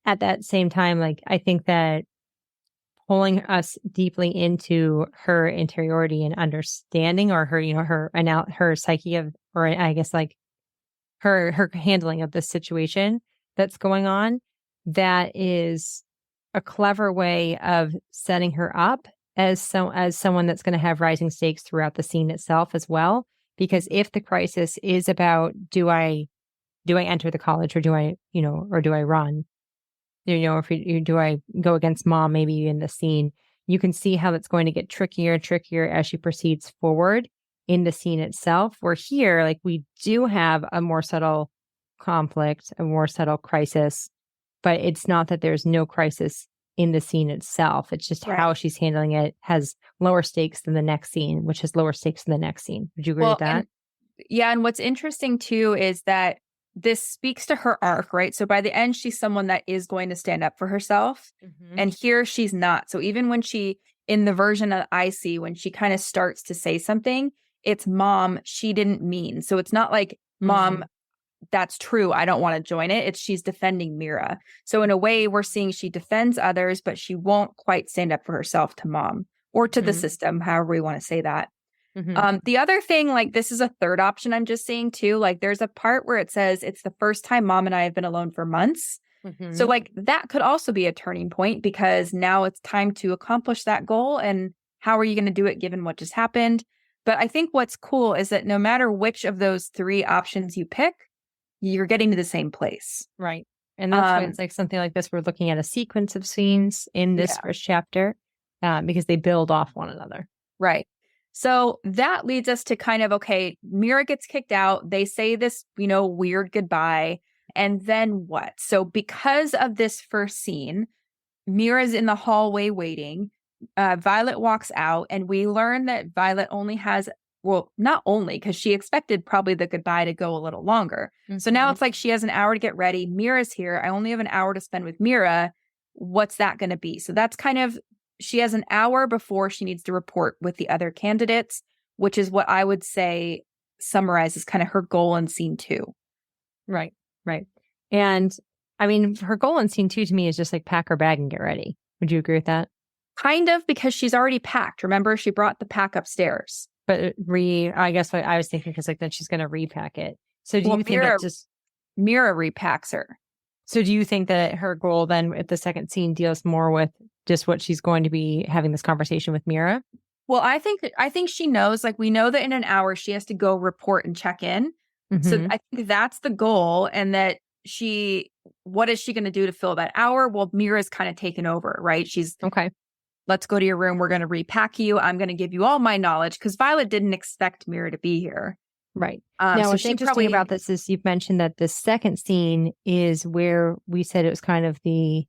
At that same time, like, I think that pulling us deeply into her interiority and understanding, or her, her psyche of, or I guess like her handling of this situation that's going on, that is a clever way of setting her up as someone that's going to have rising stakes throughout the scene itself as well. Because if the crisis is about, do I enter the college, or do I, or do I run? Do I go against mom maybe in the scene? You can see how it's going to get trickier and trickier as she proceeds forward in the scene itself. Where here, like, we do have a more subtle conflict, a more subtle crisis, but it's not that there's no crisis in the scene itself. It's just how she's handling it has lower stakes than the next scene, which has lower stakes than the next scene. Would you agree with that? And what's interesting too is that this speaks to her arc, right? So by the end, she's someone that is going to stand up for herself. And here she's not. So even when in the version that I see, when she kind of starts to say something, it's mom, she didn't mean. So it's not like, mom, that's true, I don't want to join it. It's she's defending Mira. So in a way, we're seeing she defends others, but she won't quite stand up for herself to mom or to the system, however we want to say that. The other thing, like, this is a third option I'm just seeing too. Like, there's a part where it says it's the first time mom and I have been alone for months. So like, that could also be a turning point, because now it's time to accomplish that goal. And how are you going to do it given what just happened? But I think what's cool is that no matter which of those three options you pick, you're getting to the same place. Right. And that's why it's like something like this. We're looking at a sequence of scenes in this first chapter, because they build off one another. Right. So that leads us to kind of, okay, Mira gets kicked out. They say this, weird goodbye. And then what? So because of this first scene, Mira's in the hallway waiting. Violet walks out, and we learn that Violet only has well, not only because she expected probably the goodbye to go a little longer. So now it's like she has an hour to get ready. Mira's here. I only have an hour to spend with Mira. What's that going to be? So that's kind of, she has an hour before she needs to report with the other candidates, which is what I would say summarizes kind of her goal in scene 2. Right. And I mean, her goal in scene 2 to me is just like pack her bag and get ready. Would you agree with that? Kind of, because she's already packed. Remember, she brought the pack upstairs. But I guess what I was thinking is like then she's going to repack it. So do you think that just Mira repacks her? So do you think that her goal then at the second scene deals more with just what she's going to be having this conversation with Mira? Well, I think she knows, like we know that in an hour she has to go report and check in. So I think that's the goal, and that what is she going to do to fill that hour? Well, Mira's kind of taken over, right? She's okay. Let's go to your room. We're going to repack you. I'm going to give you all my knowledge, because Violet didn't expect Mira to be here. Right. Now, so what's interesting about this is you've mentioned that the second scene is where we said it was kind of it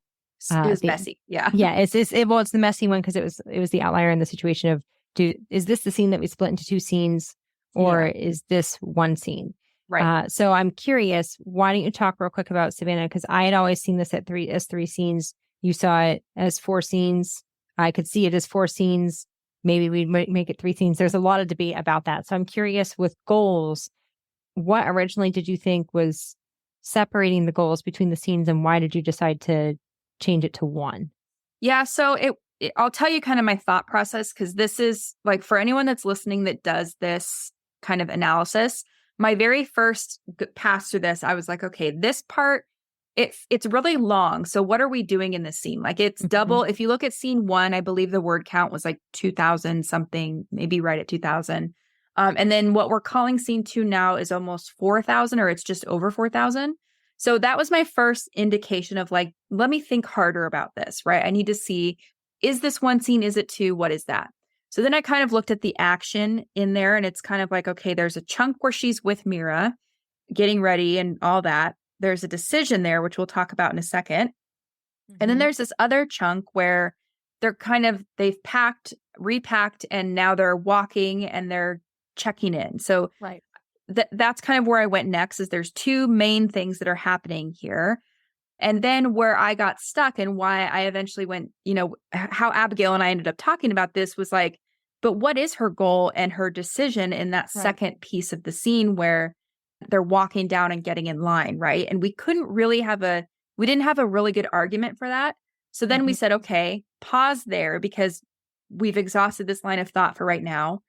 was messy. Yeah. Yeah. It's the messy one because it was the outlier in the situation of is this the scene that we split into 2 scenes, or is this one scene? Right. So I'm curious, why don't you talk real quick about Savannah? Because I had always seen this as 3 scenes. You saw it as 4 scenes. I could see it as 4 scenes. Maybe we'd make it 3 scenes. There's a lot of debate about that. So I'm curious with goals, what originally did you think was separating the goals between the scenes, and why did you decide to change it to 1? Yeah. So I'll tell you kind of my thought process, because this is like for anyone that's listening that does this kind of analysis, my very first pass through this, I was like, okay, this part, it's really long. So what are we doing in this scene? Like it's double. If you look at scene 1, I believe the word count was like 2,000 something, maybe right at 2,000. And then what we're calling scene 2 now is almost 4,000, or it's just over 4,000. So that was my first indication of like, let me think harder about this, right? I need to see, is this 1 scene? Is it 2? What is that? So then I kind of looked at the action in there, and it's kind of like, okay, there's a chunk where she's with Mira getting ready and all that. There's a decision there, which we'll talk about in a second. And then there's this other chunk where they've repacked, and now they're walking and they're checking in. So that's kind of where I went next, is there's 2 main things that are happening here. And then where I got stuck and why I eventually went, how Abigail and I ended up talking about this was like, but what is her goal and her decision in that second piece of the scene where they're walking down and getting in line, right? And we didn't have a really good argument for that. So then we said, okay, pause there, because we've exhausted this line of thought for right now.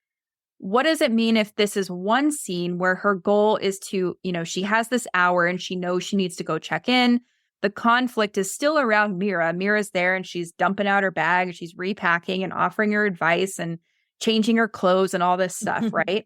What does it mean if this is 1 scene where her goal is to, she has this hour and she knows she needs to go check in. The conflict is still around Mira. Mira's there and she's dumping out her bag. She's repacking and offering her advice and changing her clothes and all this stuff, right?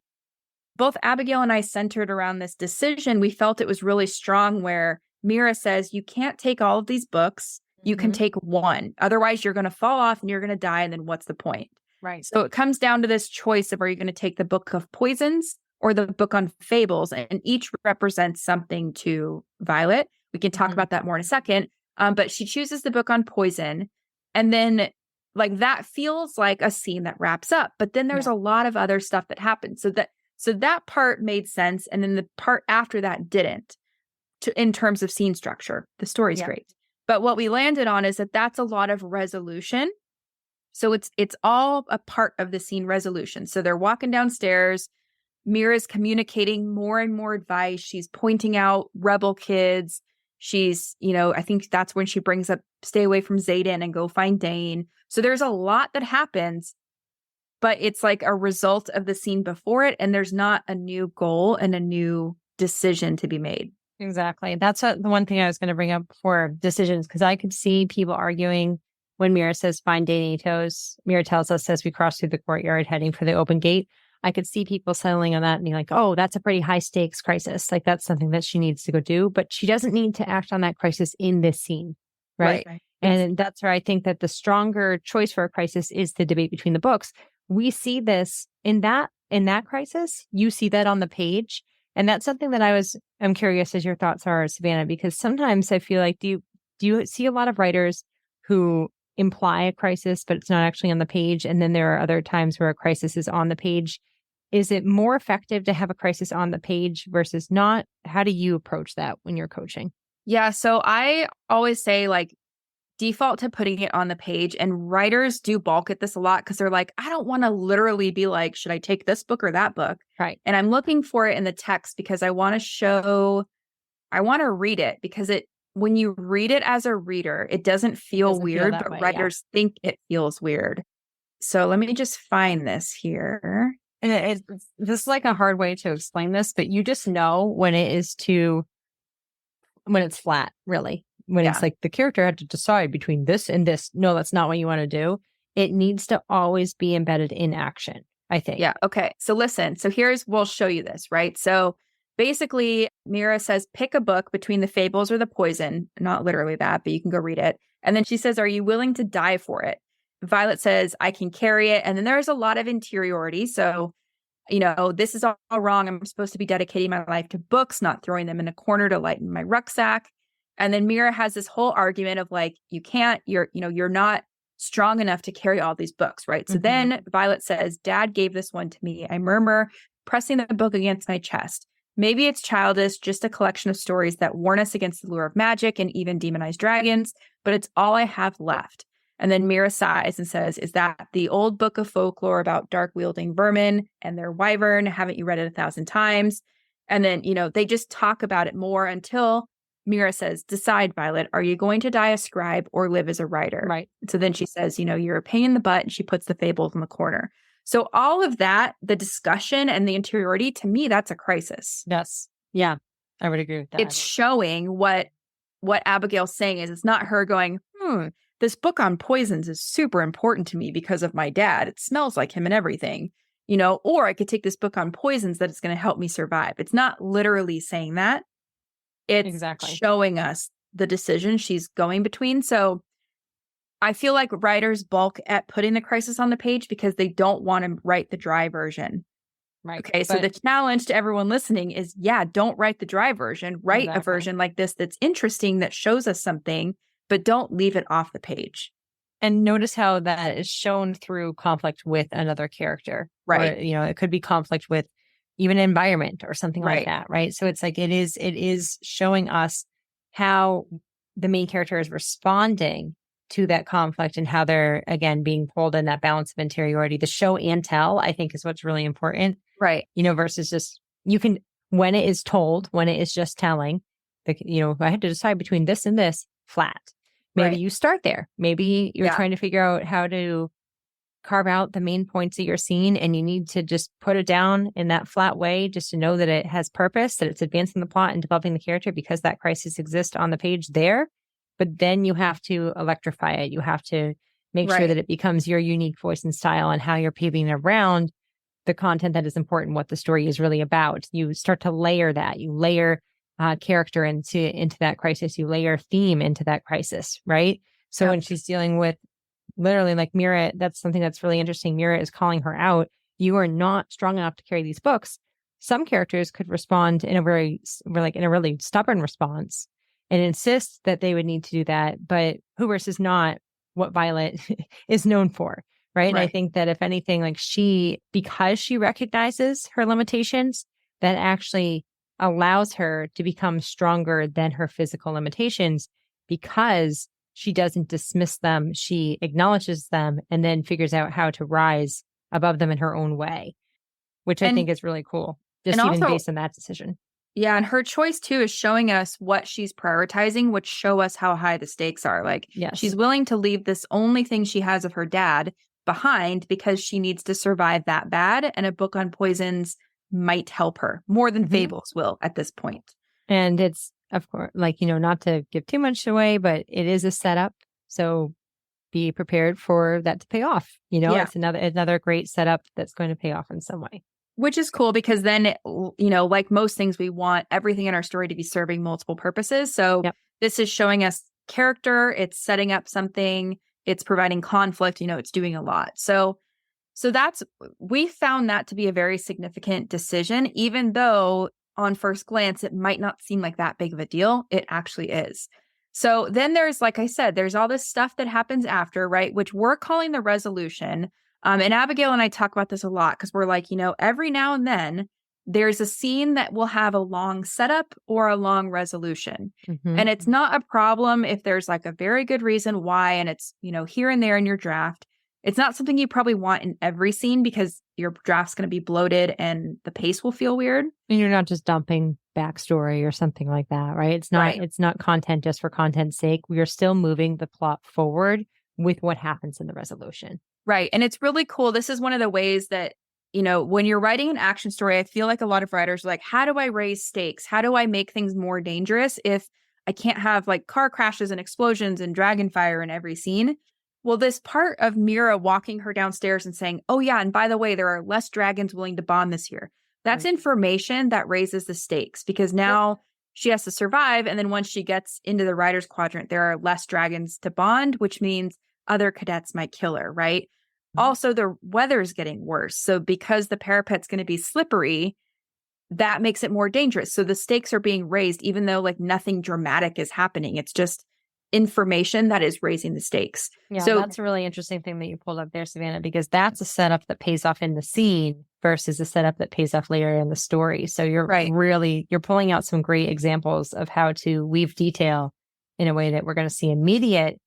Both Abigail and I centered around this decision. We felt it was really strong where Mira says, you can't take all of these books. You can take 1. Otherwise, you're going to fall off and you're going to die. And then what's the point? Right. So it comes down to this choice of, are you going to take the book of poisons or the book on fables? And each represents something to Violet. We can talk about that more in a second. But she chooses the book on poison. And then like that feels like a scene that wraps up. But then there's a lot of other stuff that happens. So that part made sense. And then the part after that didn't, in terms of scene structure. The story's great. But what we landed on is that that's a lot of resolution. So it's all a part of the scene resolution. So they're walking downstairs. Mira's communicating more and more advice. She's pointing out rebel kids. She's, I think that's when she brings up stay away from Xaden and go find Dane. So there's a lot that happens, but it's like a result of the scene before it. And there's not a new goal and a new decision to be made. Exactly. That's the one thing I was going to bring up for decisions, because I could see people arguing when Mira says find Dane Atos. Mira tells us as we cross through the courtyard heading for the open gate. I could see people settling on that and being like, oh, that's a pretty high stakes crisis. Like that's something that she needs to go do, but she doesn't need to act on that crisis in this scene. Right. And that's where I think that the stronger choice for a crisis is the debate between the books. We see this in that crisis. You see that on the page. And that's something that I'm curious as your thoughts are, Savannah, because sometimes I feel like, do you see a lot of writers who imply a crisis, but it's not actually on the page? And then there are other times where a crisis is on the page Is it more effective to have a crisis on the page versus not? How do you approach that when you're coaching? Yeah. So I always say like default to putting it on the page, and writers do balk at this a lot because they're like, I don't want to literally be like, should I take this book or that book? Right. And I'm looking for it in the text because I want to read it because when you read it as a reader, it doesn't feel weird, but writers think it feels weird. So let me just find this here. And this is like a hard way to explain this, but you just know when it's flat, really. When it's like the character had to decide between this and this. No, that's not what you want to do. It needs to always be embedded in action, I think. Yeah. Okay. So listen. So we'll show you this, right? So basically, Mira says, pick a book between the fables or the poison. Not literally that, but you can go read it. And then she says, are you willing to die for it? Violet says, I can carry it. And then there's a lot of interiority. So, this is all wrong. I'm supposed to be dedicating my life to books, not throwing them in a corner to lighten my rucksack. And then Mira has this whole argument of like, you can't, you're not strong enough to carry all these books, right? So then Violet says, Dad gave this one to me. I murmur, pressing the book against my chest. Maybe it's childish, just a collection of stories that warn us against the lure of magic and even demonized dragons, but it's all I have left. And then Mira sighs and says, is that the old book of folklore about dark-wielding vermin and their wyvern? Haven't you read it 1,000 times? And then, they just talk about it more until Mira says, decide, Violet, are you going to die a scribe or live as a writer? Right. So then she says, you're a pain in the butt, and she puts the fables in the corner. So all of that, the discussion and the interiority, to me, that's a crisis. Yes. Yeah, I would agree with that. It's showing what Abigail's saying is it's not her going, this book on poisons is super important to me because of my dad. It smells like him and everything, or I could take this book on poisons that is going to help me survive. It's not literally saying that. It's showing us the decision she's going between. So I feel like writers balk at putting the crisis on the page because they don't want to write the dry version. Right. Okay. So the challenge to everyone listening is, don't write the dry version. Write a version like this that's interesting, that shows us something, but don't leave it off the page. And notice how that is shown through conflict with another character. Right. Or, it could be conflict with even environment or something like that. Right. So it's like it is showing us how the main character is responding to that conflict and how they're, again, being pulled in that balance of interiority. The show and tell, I think, is what's really important. Right. Versus just, you can, when it is told, when it is just telling, if I had to decide between this and this, flat. Maybe you start there. Maybe you're trying to figure out how to carve out the main points of your scene, and you need to just put it down in that flat way just to know that it has purpose, that it's advancing the plot and developing the character because that crisis exists on the page there. But then you have to electrify it. You have to make sure that it becomes your unique voice and style and how you're paving around the content that is important, what the story is really about. You start to layer that. You layer character into that crisis. You layer theme into that crisis, right? So when she's dealing with literally like Mira, that's something that's really interesting. Mira is calling her out. You are not strong enough to carry these books. Some characters could respond in a really stubborn response and insist that they would need to do that. But Hubris is not what Violet is known for, right? And I think that if anything, like because she recognizes her limitations, that actually allows her to become stronger than her physical limitations because she doesn't dismiss them. She acknowledges them and then figures out how to rise above them in her own way, which I think is really cool. Just even also, based on that decision. Yeah. And her choice too is showing us what she's prioritizing, which show us how high the stakes are. Like she's willing to leave this only thing she has of her dad behind because she needs to survive that bad. And a book on poisons might help her more than fables will at this point. And it's, of course, not to give too much away, but it is a setup. So be prepared for that to pay off. It's another great setup that's going to pay off in some way. Which is cool because then, like most things, we want everything in our story to be serving multiple purposes. So this is showing us character. It's setting up something. It's providing conflict. It's doing a lot. So we found that to be a very significant decision, even though on first glance, it might not seem like that big of a deal. It actually is. So then there's, like I said, there's all this stuff that happens after, right? Which we're calling the resolution. And Abigail and I talk about this a lot because we're like, every now and then there's a scene that will have a long setup or a long resolution. Mm-hmm. And it's not a problem if there's like a very good reason why, and it's, here and there in your draft. It's not something you probably want in every scene because your draft's going to be bloated and the pace will feel weird. And you're not just dumping backstory or something like that, right? It's not content just for content's sake. We are still moving the plot forward with what happens in the resolution. Right. And it's really cool. This is one of the ways that, when you're writing an action story, I feel like a lot of writers are like, how do I raise stakes? How do I make things more dangerous if I can't have like car crashes and explosions and dragon fire in every scene? Well, this part of Mira walking her downstairs and saying, oh, yeah, and by the way, there are less dragons willing to bond this year. That's information that raises the stakes because now she has to survive. And then once she gets into the writer's quadrant, there are less dragons to bond, which means other cadets might kill her, right? Also, the weather's getting worse. So because the parapet's going to be slippery, that makes it more dangerous. So the stakes are being raised, even though like nothing dramatic is happening. It's just information that is raising the stakes. Yeah, so that's a really interesting thing that you pulled up there, Savannah, because that's a setup that pays off in the scene versus a setup that pays off later in the story. So you're you're pulling out some great examples of how to weave detail in a way that we're going to see immediate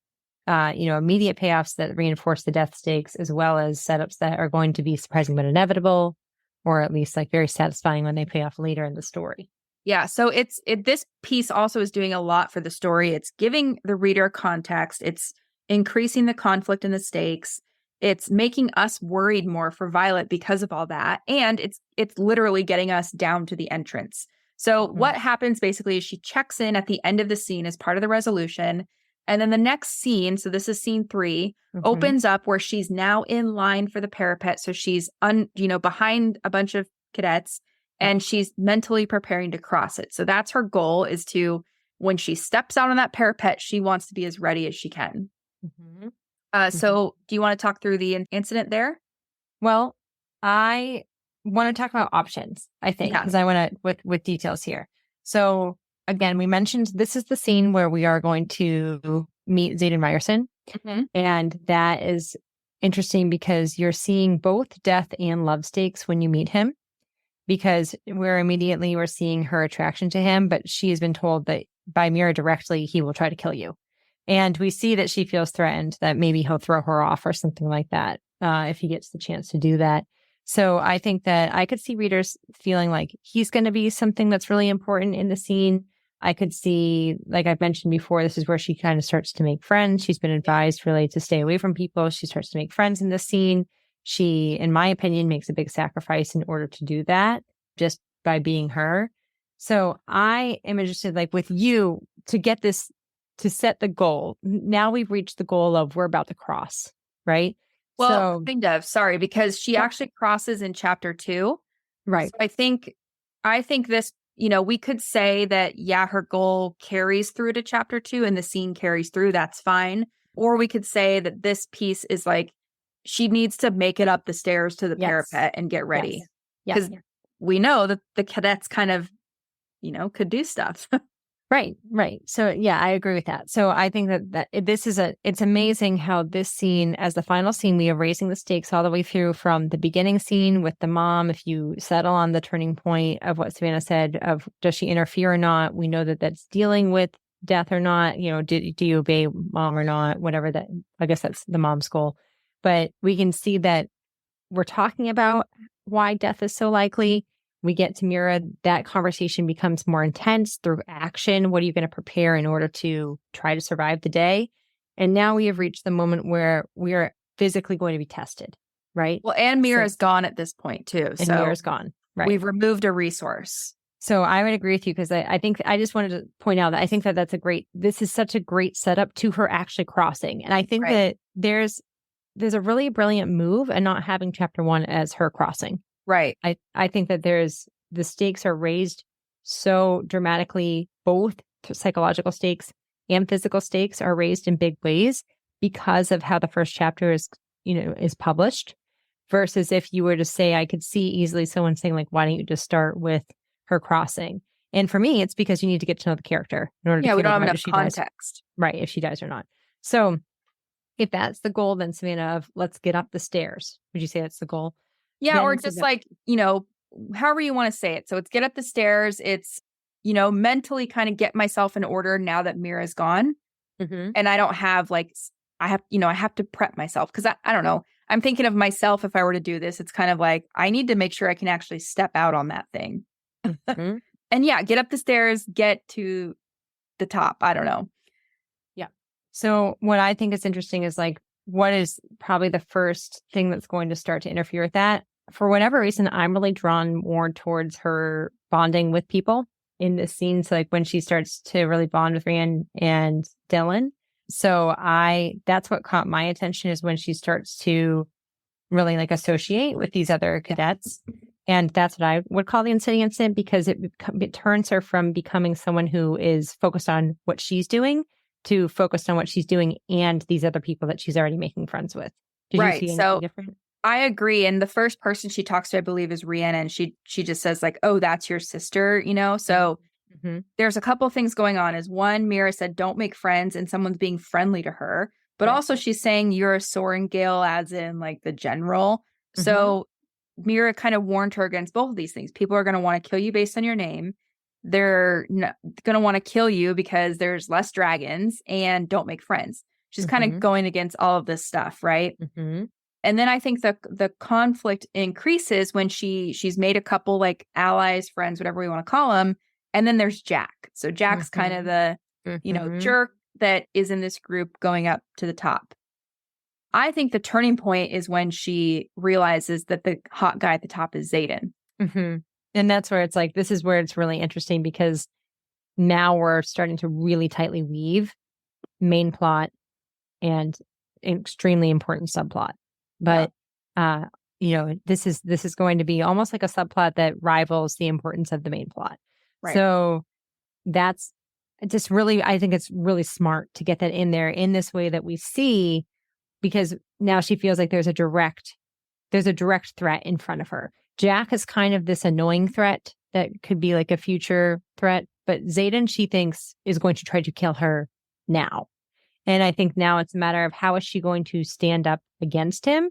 payoffs that reinforce the death stakes, as well as setups that are going to be surprising but inevitable, or at least like very satisfying when they pay off later in the story. Yeah. So this piece also is doing a lot for the story. It's giving the reader context. It's increasing the conflict and the stakes. It's making us worried more for Violet because of all that. And it's literally getting us down to the entrance. So what happens basically is she checks in at the end of the scene as part of the resolution. And then the next scene, so this is scene 3, opens up where she's now in line for the parapet. So she's behind a bunch of cadets and she's mentally preparing to cross it. So that's her goal, is to, when she steps out on that parapet, she wants to be as ready as she can. So do you want to talk through the incident there? Well, I want to talk about options, I think, because I want to with details here. So again, we mentioned this is the scene where we are going to meet Xaden Ryerson. And that is interesting because you're seeing both death and love stakes when you meet him, because we're seeing her attraction to him, but she has been told that by Mira directly, he will try to kill you. And we see that she feels threatened, that maybe he'll throw her off or something like that if he gets the chance to do that. So I think that I could see readers feeling like he's going to be something that's really important in the scene. I could see, like I've mentioned before, this is where she kind of starts to make friends. She's been advised really to stay away from people. She starts to make friends in this scene. She, in my opinion, makes a big sacrifice in order to do that just by being her. So I am interested, like with you, to get this, to set the goal. Now we've reached the goal of we're about to cross, right? Well, kind of, sorry, because she actually crosses in chapter 2. Right. So I think this, we could say that, her goal carries through to chapter 2 and the scene carries through. That's fine. Or we could say that this piece is like, she needs to make it up the stairs to the parapet and get ready. Because we know that the cadets kind of, could do stuff. Right. So I agree with that. So I think that this is it's amazing how this scene, as the final scene, we are raising the stakes all the way through from the beginning scene with the mom. If you settle on the turning point of what Savannah said of does she interfere or not, we know that that's dealing with death or not. Do you obey mom or not? Whatever that, I guess that's the mom's goal. But we can see that we're talking about why death is so likely. We get to Mira, that conversation becomes more intense through action. What are you going to prepare in order to try to survive the day? And now we have reached the moment where we are physically going to be tested, right? Well, and Mira's gone at this point too. And Mira's gone, right? We've removed a resource. So I would agree with you because I think I just wanted to point out that I think that this is such a great setup to her actually crossing. And I think that there's a really brilliant move in not having chapter 1 as her crossing. Right. I think that the stakes are raised so dramatically, both psychological stakes and physical stakes are raised in big ways because of how the first chapter is published, versus if you were to say, I could see easily someone saying like, why don't you just start with her crossing? And for me, it's because you need to get to know the character in order to we don't have enough context. Right. If she dies or not. So if that's the goal, then Savannah of let's get up the stairs. Would you say that's the goal? Yeah, Then or just like, however you want to say it. So it's get up the stairs. It's, mentally kind of get myself in order now that Mira's gone. Mm-hmm. And I don't have like, I have to prep myself because I don't know. I'm thinking of myself if I were to do this. It's kind of like, I need to make sure I can actually step out on that thing. Mm-hmm. And yeah, get up the stairs, get to the top. I don't know. Yeah. So what I think is interesting is like, what is probably the first thing that's going to start to interfere with that? For whatever reason, I'm really drawn more towards her bonding with people in this scene. So like when she starts to really bond with Rhiannon and Dylan. So that's what caught my attention is when she starts to really like associate with these other cadets. And that's what I would call the inciting incident because it turns her from becoming someone who is focused on what she's doing to focused on what she's doing and these other people that she's already making friends with. Did you see anything different? I agree. And the first person she talks to, I believe, is Rhiannon. And she just says like, oh, that's your sister, So there's a couple of things going on. Is one, Mira said, don't make friends and someone's being friendly to her. But also she's saying you're a Sorrengail as in like the general. So Mira kind of warned her against both of these things. People are going to want to kill you based on your name. They're going to want to kill you because there's less dragons and don't make friends. She's kind of going against all of this stuff, right? And then I think the conflict increases when she's made a couple like allies, friends, whatever we want to call them. And then there's Jack. So Jack's kind of the, jerk that is in this group going up to the top. I think the turning point is when she realizes that the hot guy at the top is Xaden. And that's where it's like, this is where it's really interesting because now we're starting to really tightly weave main plot and extremely important subplot. But, this is going to be almost like a subplot that rivals the importance of the main plot. Right. So that's just really, I think it's really smart to get that in there in this way that we see, because now she feels like there's a direct threat in front of her. Jack is kind of this annoying threat that could be like a future threat, but Xaden, she thinks, is going to try to kill her now. And I think now it's a matter of how is she going to stand up against him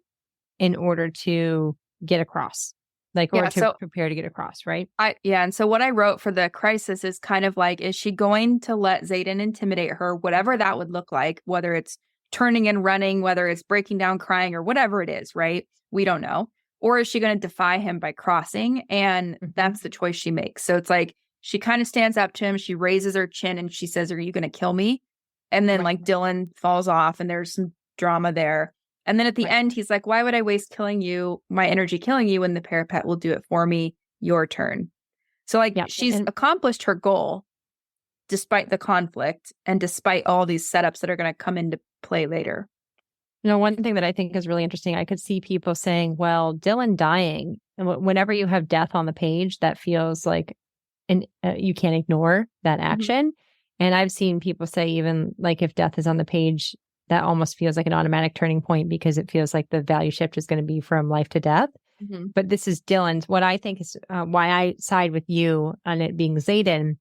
in order to get across, prepare to get across, right? And so what I wrote for the crisis is kind of like, is she going to let Xaden intimidate her, whatever that would look like, whether it's turning and running, whether it's breaking down, crying, or whatever it is, right? We don't know. Or is she going to defy him by crossing? And that's the choice she makes. So it's like, she kind of stands up to him. She raises her chin and she says, are you going to kill me? And then like Dylan falls off and there's some drama there. And then at the end, he's like, why would I waste my energy killing you when the parapet will do it for me? Your turn. So like she's accomplished her goal despite the conflict and despite all these setups that are going to come into play later. One thing that I think is really interesting, I could see people saying, well, Dylan dying, and whenever you have death on the page, that feels like you can't ignore that action. And I've seen people say even like if death is on the page, that almost feels like an automatic turning point because it feels like the value shift is going to be from life to death. But this is Dylan's. What I think is why I side with you on it being Xaden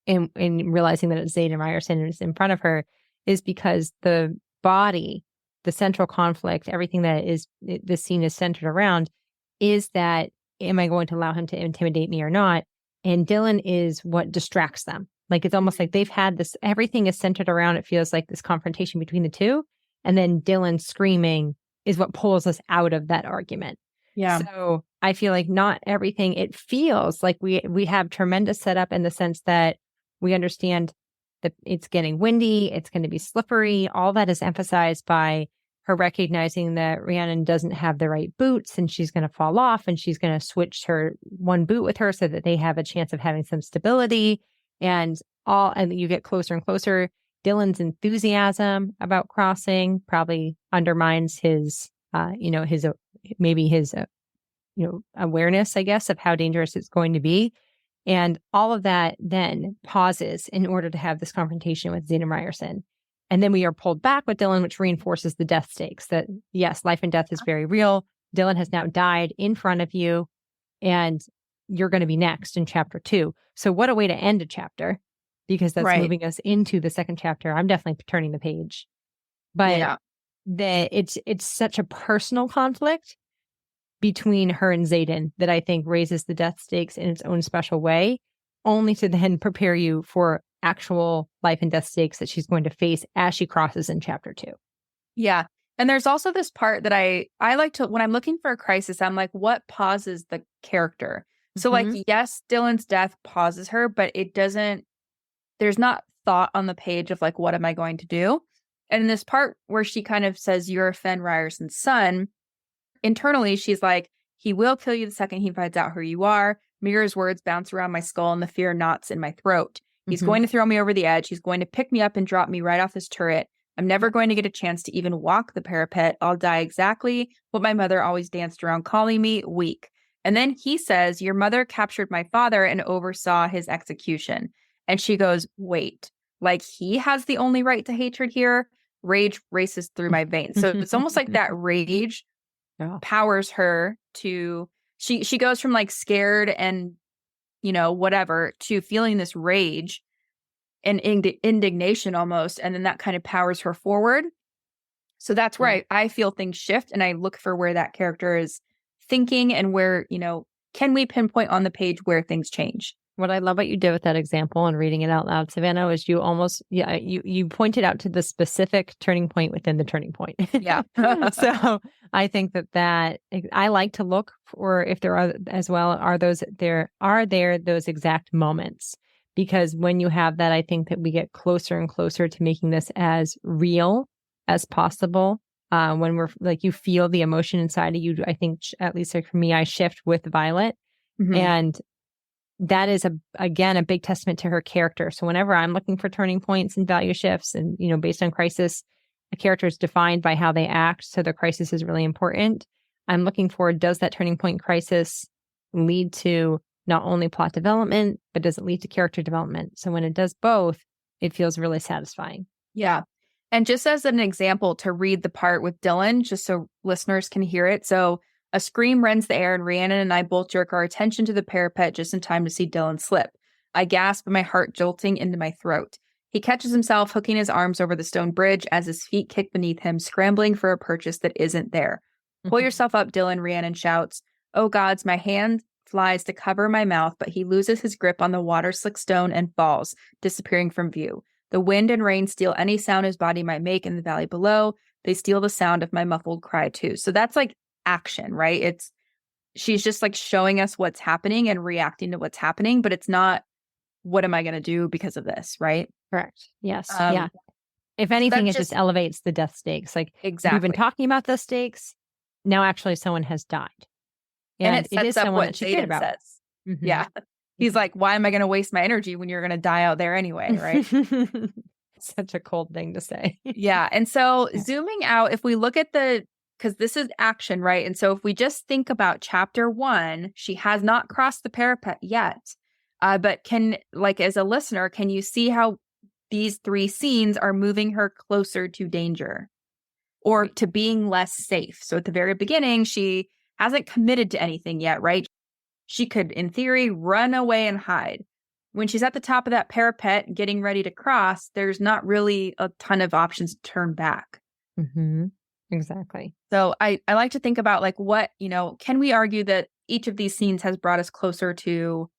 and realizing that it's Xaden Ryerson is in front of her is because the body, the central conflict, everything that the scene is centered around is that, am I going to allow him to intimidate me or not? And Dylan is what distracts them. Like, it's almost like they've had this, everything is centered around, it feels like this confrontation between the two. And then Dylan screaming is what pulls us out of that argument. Yeah. So I feel like not everything, it feels like we have tremendous setup in the sense that we understand that it's getting windy, it's going to be slippery. All that is emphasized by her recognizing that Rhiannon doesn't have the right boots and she's going to fall off and she's going to switch her one boot with her so that they have a chance of having some stability. And you get closer and closer. Dylan's enthusiasm about crossing probably undermines his awareness, I guess, of how dangerous it's going to be. And all of that then pauses in order to have this confrontation with Xaden Ryerson. And then we are pulled back with Dylan, which reinforces the death stakes that, yes, life and death is very real. Dylan has now died in front of you, and you're going to be next in chapter 2. So what a way to end a chapter, because that's moving us into the second chapter. I'm definitely turning the page. But that it's such a personal conflict between her and Xaden that I think raises the death stakes in its own special way, only to then prepare you for actual life and death stakes that she's going to face as she crosses in chapter 2. Yeah. And there's also this part that I like to, when I'm looking for a crisis, I'm like, what pauses the character? So like, yes, Dylan's death pauses her, but it doesn't, there's not thought on the page of like, what am I going to do? And in this part where she kind of says, you're Fen Ryerson's son, internally, she's like, he will kill you the second he finds out who you are. Mira's words bounce around my skull and the fear knots in my throat. He's going to throw me over the edge. He's going to pick me up and drop me right off his turret. I'm never going to get a chance to even walk the parapet. I'll die exactly what my mother always danced around calling me, weak. And then he says, your mother captured my father and oversaw his execution. And she goes, wait, like he has the only right to hatred here? Rage races through my veins. So it's almost like that rage powers her to, she goes from like scared and, you know, whatever, to feeling this rage and indignation almost. And then that kind of powers her forward. So that's where I feel things shift, and I look for where that character is thinking and where, you know, can we pinpoint on the page where things change? What I love what you did with that example and reading it out loud, Savannah, is you almost, you pointed out to the specific turning point within the turning point. Yeah. So I think that I like to look for, if there are as well, are there those exact moments? Because when you have that, I think that we get closer and closer to making this as real as possible. When we're like, you feel the emotion inside of you. I think, at least like for me, I shift with Violet. And that is again a big testament to her character. So whenever I'm looking for turning points and value shifts, and you know, based on crisis, a character is defined by how they act. So the crisis is really important. I'm looking for, does that turning point crisis lead to not only plot development, but does it lead to character development? So when it does both, it feels really satisfying. Yeah. And just as an example, to read the part with Dylan, just so listeners can hear it. So a scream rends the air, and Rhiannon and I both jerk our attention to the parapet just in time to see Dylan slip. I gasp, my heart jolting into my throat. He catches himself, hooking his arms over the stone bridge as his feet kick beneath him, scrambling for a purchase that isn't there. Pull yourself up, Dylan, Rhiannon shouts. Oh gods, my hand flies to cover my mouth, but he loses his grip on the water-slick stone and falls, disappearing from view. The wind and rain steal any sound his body might make in the valley below. They steal the sound of my muffled cry too. So that's like action, right? She's just like showing us what's happening and reacting to what's happening, but it's not, what am I going to do because of this, right? Correct. Yes. Yeah. If anything, it just elevates the death stakes. Like, exactly. We've been talking about the stakes. Now, actually, someone has died. And it sets up what Xaden says. Yeah. He's like, why am I going to waste my energy when you're going to die out there anyway, right? Such a cold thing to say. Yeah. And so zooming out, if we look at because this is action, right? And so if we just think about chapter 1, she has not crossed the parapet yet. But as a listener, can you see how these 3 scenes are moving her closer to danger or to being less safe? So at the very beginning, she hasn't committed to anything yet, right? She could, in theory, run away and hide. When she's at the top of that parapet getting ready to cross, there's not really a ton of options to turn back. Exactly. So I like to think about like what, can we argue that each of these scenes has brought us closer to,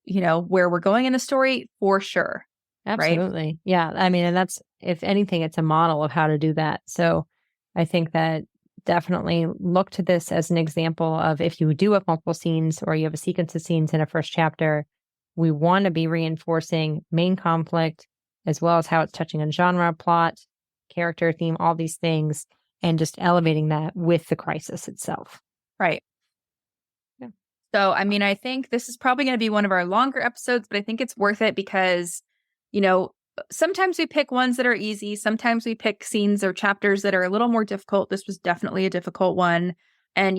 where we're going in the story? For sure. Absolutely. Right? Yeah. I mean, and that's, if anything, it's a model of how to do that. So I think that definitely look to this as an example of, if you do have multiple scenes or you have a sequence of scenes in a first chapter, we want to be reinforcing main conflict as well as how it's touching on genre, plot, character, theme, all these things, and just elevating that with the crisis itself. Right. Yeah. So, I mean, I think this is probably going to be one of our longer episodes, but I think it's worth it because, sometimes we pick ones that are easy. Sometimes we pick scenes or chapters that are a little more difficult. This was definitely a difficult one. And,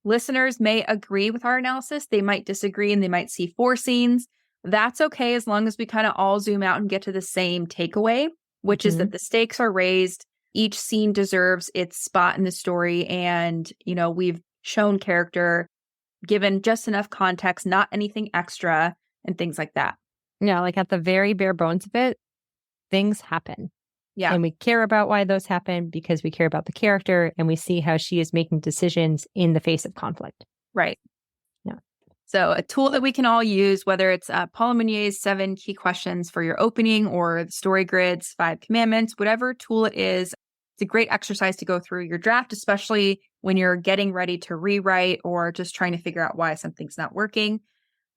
listeners may agree with our analysis. They might disagree and they might see 4 scenes. That's okay, as long as we kind of all zoom out and get to the same takeaway, which is that the stakes are raised. Each scene deserves its spot in the story. And, we've shown character, given just enough context, not anything extra, and things like that. Yeah, like at the very bare bones of it, things happen. Yeah. And we care about why those happen because we care about the character and we see how she is making decisions in the face of conflict. Right. Yeah. So a tool that we can all use, whether it's Paula Meunier's 7 key questions for your opening or the story grids, 5 commandments, whatever tool it is, it's a great exercise to go through your draft, especially when you're getting ready to rewrite or just trying to figure out why something's not working.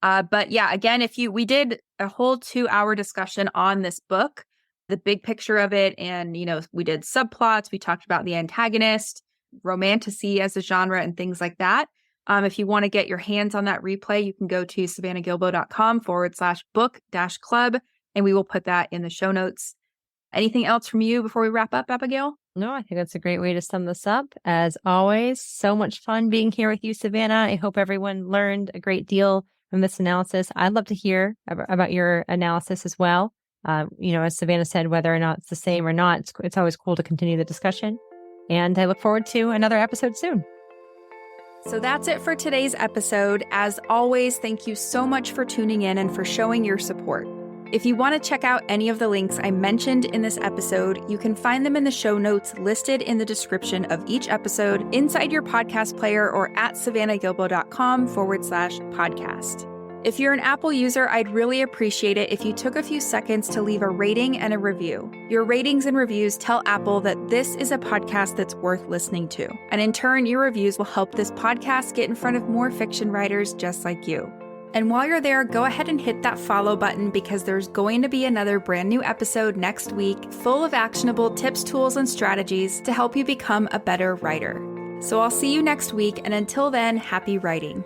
But yeah, again, we did a whole 2-hour discussion on this book, the big picture of it. And, we did subplots. We talked about the antagonist, romantasy as a genre and things like that. If you want to get your hands on that replay, you can go to savannahgilbo.com/book-club, and we will put that in the show notes. Anything else from you before we wrap up, Abigail? No, I think that's a great way to sum this up. As always, so much fun being here with you, Savannah. I hope everyone learned a great deal from this analysis. I'd love to hear about your analysis as well. As Savannah said, whether or not it's the same or not, it's always cool to continue the discussion. And I look forward to another episode soon. So that's it for today's episode. As always, thank you so much for tuning in and for showing your support. If you want to check out any of the links I mentioned in this episode, you can find them in the show notes listed in the description of each episode inside your podcast player or at savannahgilbo.com/podcast. If you're an Apple user, I'd really appreciate it if you took a few seconds to leave a rating and a review. Your ratings and reviews tell Apple that this is a podcast that's worth listening to. And in turn, your reviews will help this podcast get in front of more fiction writers just like you. And while you're there, go ahead and hit that follow button because there's going to be another brand new episode next week full of actionable tips, tools, and strategies to help you become a better writer. So I'll see you next week, and until then, happy writing.